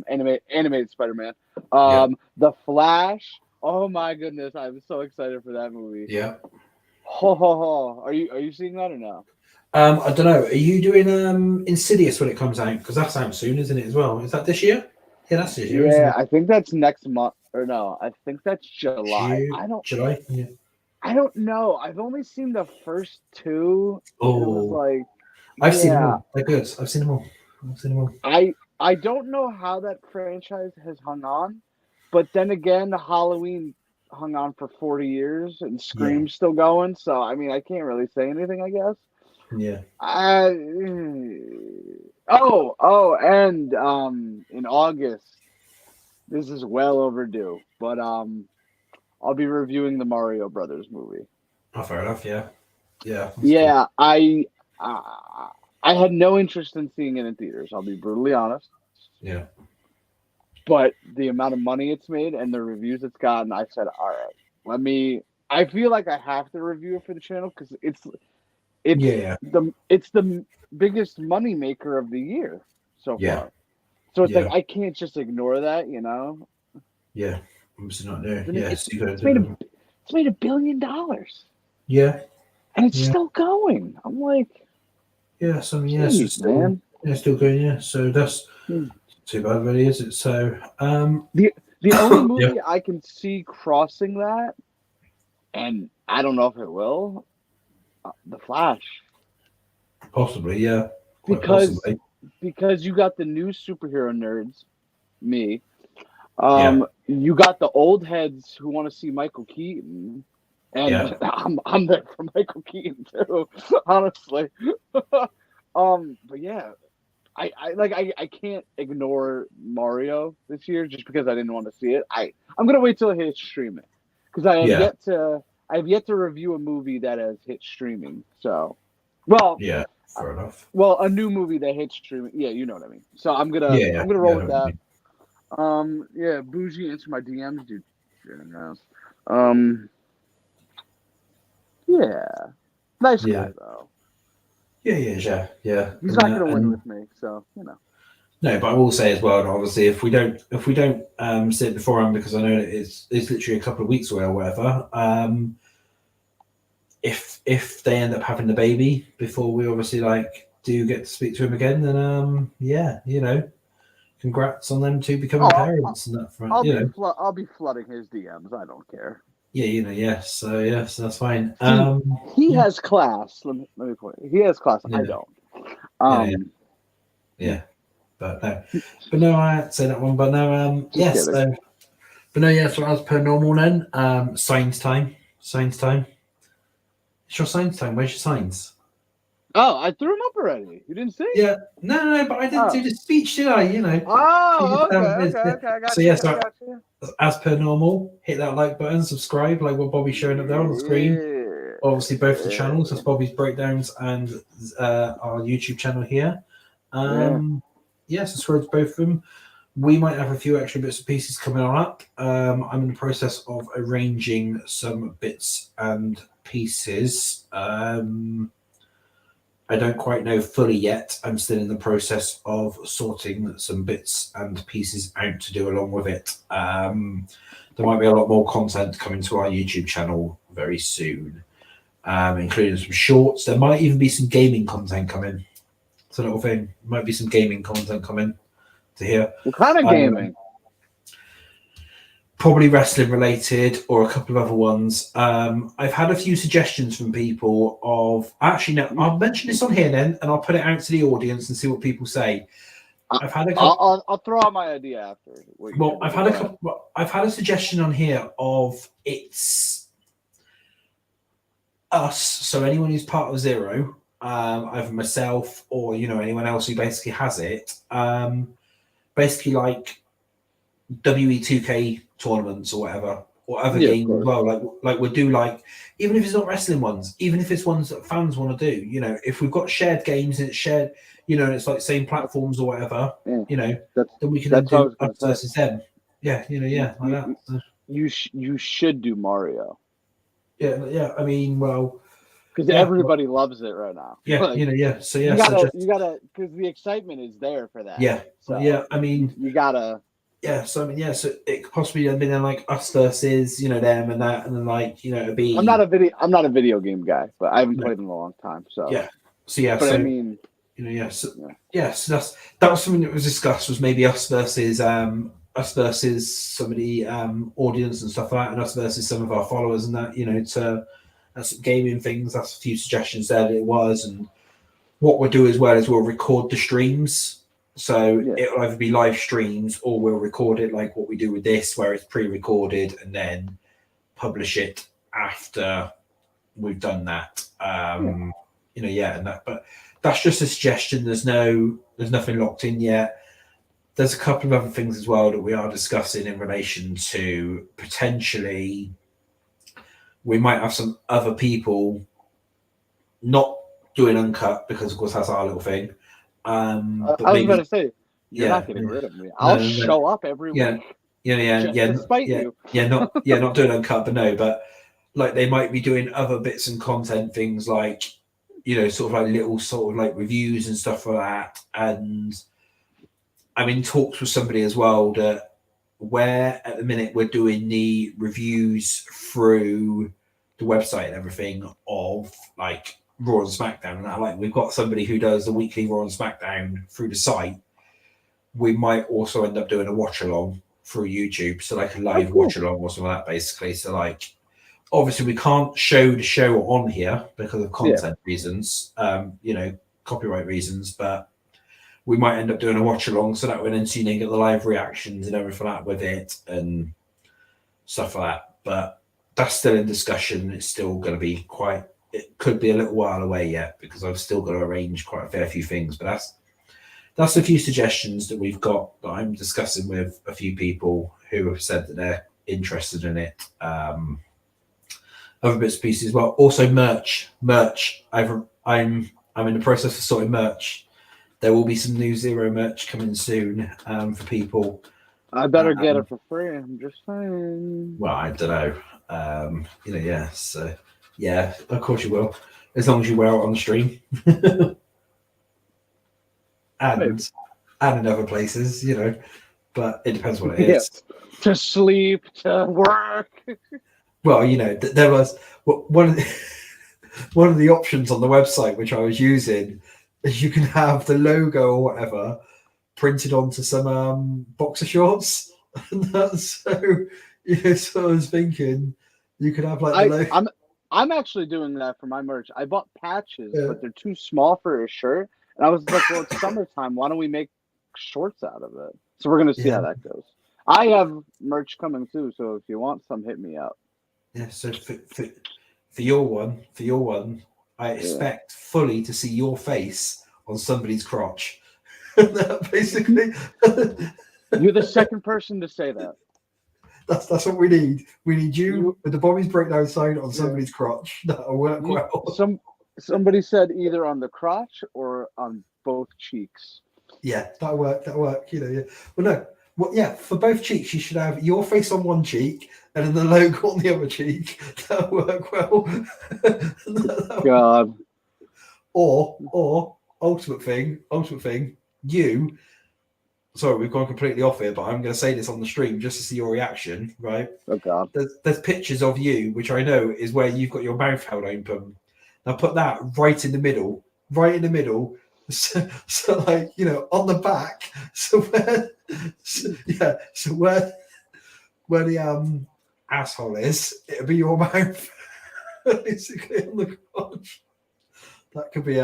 Animated Spider-Man. The Flash. Oh my goodness, I'm so excited for that movie. Yeah. Are you seeing that or no? I don't know. Are you doing Insidious when it comes out? Because that's out soon, isn't it? As well. Is that this year? Yeah, that's this year. Yeah, I think that's next month. Or no, I think that's July. July. Yeah. I don't know. I've only seen the first 2. Oh, I've seen them all. They're good. I've seen them all. I don't know how that franchise has hung on, but then again, Halloween hung on for 40 years and Scream's still going. So I mean, I can't really say anything, I guess. Yeah. And in August, this is well overdue, but I'll be reviewing the Mario Brothers movie. Oh, fair enough. Yeah. Yeah. Yeah, cool. I had no interest in seeing it in theaters. I'll be brutally honest. Yeah. But the amount of money it's made and the reviews it's gotten, I said, all right, I feel like I have to review it for the channel because it's the biggest money maker of the year so far. So it's like I can't just ignore that, Yeah, I'm just not there. It's made $1 billion. Yeah, and it's still going. I'm like, it's still going. Yeah, so that's too bad, really, is it? So the only movie I can see crossing that, and I don't know if it will, The Flash. Possibly, yeah. Because you got the new superhero nerds, me. You got the old heads who want to see Michael Keaton, and I'm there for Michael Keaton too, honestly. But yeah, I can't ignore Mario this year just because I didn't want to see it. I'm gonna wait till it hits streaming because I have yet to review a movie that has hit streaming. So, fair enough. Well, a new movie that hits streaming. Yeah, you know what I mean. So I'm gonna roll with that. Bougie, answer my DMs, dude. Yeah, nice Yeah. guy though. Yeah. He's And, not going to win and- with me, so you know. No, but I will say as well, and obviously, if we don't see it beforehand, because I know that it's literally a couple of weeks away or whatever. If they end up having the baby before we obviously do get to speak to him again, then yeah, congrats on them two becoming parents and that front. I'll be flooding his DMs. I don't care. Yeah. So that's fine. He has class. Let me point. He has class. Yeah. I don't. Yeah. But no, I had to say that one. But no, yes. kidding. But no, yeah. So as per normal, then signs time. It's your signs time. Where's your signs? Oh, I threw him up already. You didn't see? Yeah, no, but I didn't do the speech, did I? Oh, okay. I got you. So as per normal, hit that like button, subscribe, like what Bobby's showing up there on the screen. Yeah. Obviously, both the channels, that's Bobby's breakdowns and our YouTube channel here. Subscribe to both of them. We might have a few extra bits and pieces coming on up. I'm in the process of arranging some bits and pieces. I don't quite know fully yet. I'm still in the process of sorting some bits and pieces out to do along with it. There might be a lot more content coming to our YouTube channel very soon, including some shorts. There might even be some gaming content coming. It's a little thing. Might be some gaming content coming to here. What kind of gaming? Probably wrestling related or a couple of other ones. I've had a few suggestions from people of I'll mention this on here then, and I'll put it out to the audience and see what people say. I've had a couple. I'll throw out my idea after. Well, I've had a couple. I've had a suggestion on here of it's us. So anyone who's part of Xero, either myself or anyone else who basically has it, basically like WE2K tournaments or whatever, or other games as well. Like we'll do even if it's not wrestling ones, even if it's ones that fans want to do. If we've got shared games and it's shared, and it's like same platforms or whatever, then we can then do us versus them. Yeah, like that. So. You should do Mario. Yeah. I mean, well, because everybody loves it right now. Yeah, So you gotta, because the excitement is there for that. Yeah, so I mean, you gotta. Yeah, so so it could possibly have been like us versus them and that, and then it'd be. I'm not a video game guy, but I haven't played in a long time. So I mean, So that was something that was discussed, was maybe us versus some of the audience and stuff like that, and us versus some of our followers and that. That's gaming things. That's a few suggestions there that it was, and what we'll do as well is we'll record the streams. So it'll either be live streams or we'll record it like what we do with this, where it's pre-recorded and then publish it after we've done that. And that. But that's just a suggestion. There's nothing locked in yet. There's a couple of other things as well that we are discussing in relation to potentially. We might have some other people not doing uncut because, of course, that's our little thing. I was going to say, you're not getting rid of me. I'll show up every week. Despite you. Not doing uncut, but like they might be doing other bits and content things like, sort of like little sort of like reviews and stuff like that. And I'm in talks with somebody as well that where at the minute we're doing the reviews through the website and everything of like Raw and SmackDown, and that, like we've got somebody who does the weekly Raw and SmackDown through the site. We might also end up doing a watch along through YouTube, so like a live watch along or something like that, basically. So like, obviously we can't show the show on here because of content reasons, copyright reasons, but we might end up doing a watch along so that way then you get the live reactions and everything like that with it and stuff like that. But that's still in discussion. It's still going to be it could be a little while away yet because I've still got to arrange quite a fair few things. But that's a few suggestions that we've got that I'm discussing with a few people who have said that they're interested in it. Other bits and pieces. Well, also merch. I'm in the process of sorting merch. There will be some new Xero merch coming soon for people. I better get it for free. I'm just saying. Well, I don't know. So Yeah, of course you will, as long as you wear it on the stream. Maybe. and in other places, you know. But it depends what it Yeah. is. To sleep, to work. Well, you know, there was one of the, one of the options on the website which I was using is you can have the logo or whatever printed onto some boxer shorts. And that's so, yeah, so I was thinking you could have like the logo. I'm actually doing that for my merch. I bought patches, Yeah. but they're too small for a shirt. And I was like, well, it's summertime. Why don't we make shorts out of it? So we're gonna see how that goes. I have merch coming too, so if you want some, hit me up. Yeah, so for your one, I expect fully to see your face on somebody's crotch. Basically, you're the second person to say that. That's what we need. We need you with the Bobby's Breakdown sign on somebody's crotch. That'll work well. Somebody said either on the crotch or on both cheeks. Yeah, that'll work. That'll work. You know, yeah. Well, no. Well, yeah, for both cheeks, you should have your face on one cheek and then the logo on the other cheek. That'll work well. God. Or ultimate thing, you. Sorry, we've gone completely off here, but I'm going to say this on the stream just to see your reaction, right? Oh, God. There's pictures of you, which I know is where you've got your mouth held open. Now put that right in the middle. So like, you know, on the back. So where the asshole is, it'll be your mouth. Basically on the crotch. That could be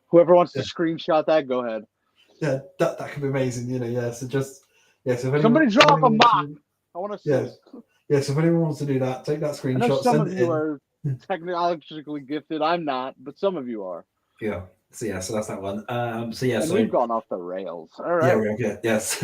whoever wants to screenshot that, go ahead. Yeah, that could be amazing, you know. Yeah, so just so if anyone, somebody drop a mop. I want to see. Yeah, so if anyone wants to do that, take that screenshot. I know some of you are technologically gifted. I'm not, but some of you are. Yeah. So that's that one. So we've gone off the rails. All right. Yes.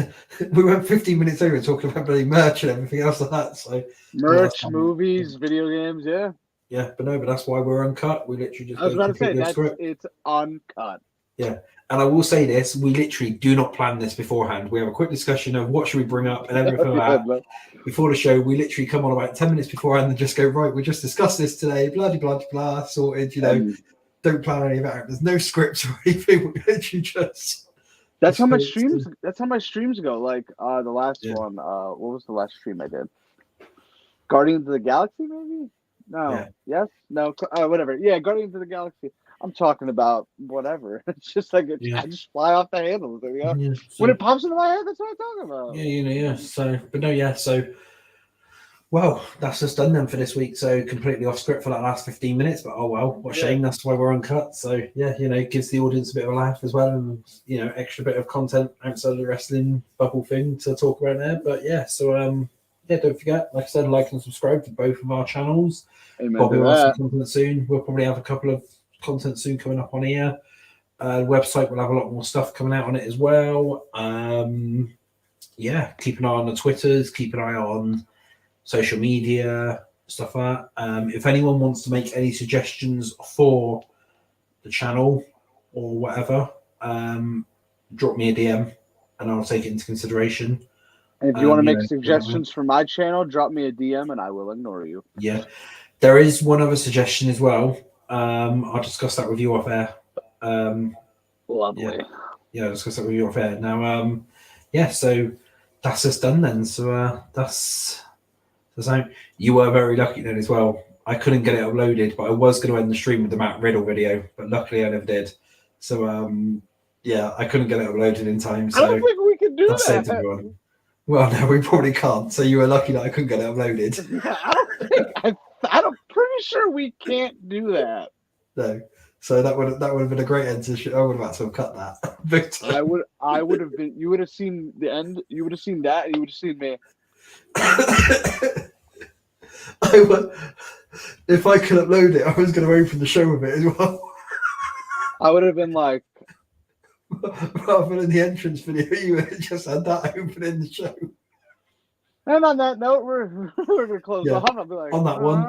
We went 15 minutes over talking about bloody merch and everything else like that. So merch, movies, video games, yeah. Yeah, but that's why we're uncut. We literally just. I was about to say it's uncut. Yeah, and I will say this: we literally do not plan this beforehand. We have a quick discussion of what should we bring up and everything like that. Before the show, we literally come on about 10 minutes beforehand and just go, right, we just discussed this today, blah blah blah, sorted. You know, don't plan any of it. There's no scripts or anything. We literally just. That's how my streams. That's how my streams go. Like the last one. What was the last stream I did? Guardians of the Galaxy, maybe. No. Yeah. Yes. No. Whatever. Yeah. Guardians of the Galaxy. I'm talking about whatever. It's just like I just fly off the handles. There we go. Yeah, when it pops into my head, that's what I'm talking about. Yeah. So, well, that's just done then for this week. So completely off script for that last 15 minutes. But oh well, what a shame. That's why we're uncut. So yeah, you know, it gives the audience a bit of a laugh as well, and you know, extra bit of content outside of the wrestling bubble thing to talk about there. But yeah, so don't forget, like I said, like and subscribe to both of our channels. Amen. Bobby will have some content soon. We'll probably have a couple of content soon coming up on here. The website will have a lot more stuff coming out on it as well. Keep an eye on the Twitters, keep an eye on social media, stuff like that. If anyone wants to make any suggestions for the channel or whatever, drop me a DM and I'll take it into consideration. And if you want to make suggestions for my channel, drop me a DM and I will ignore you. Yeah. There is one other suggestion as well. I'll discuss that with you off air. Lovely. Yeah, I'll discuss that with you off air. Now, so that's just done then. So that's you were very lucky then as well. I couldn't get it uploaded, but I was going to end the stream with the Matt Riddle video, but luckily I never did. So I couldn't get it uploaded in time. So I don't think we can do that. Well, no, we probably can't. So you were lucky that I couldn't get it uploaded. Yeah, I'm pretty sure we can't do that. No. So that would have been a great end to the show. I would have had to have cut that. Big time. I would have been. You would have seen the end. You would have seen that, and you would have seen me. If I could upload it, I was going to open the show with it as well. I would have been like, rather than the entrance video, you would have just had that opening the show. And on that note, we're going to close off. I'll be like, on that one,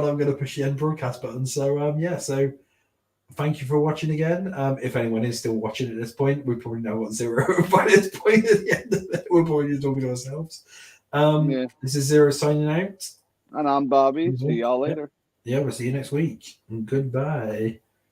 I'm going to push the end broadcast button. So so thank you for watching again. If anyone is still watching at this point, we probably know what Xero by this point at the end of it. We're probably just talking to ourselves. This is Xero signing out. And I'm Bobby. See y'all later. Yeah, we'll see you next week. Goodbye.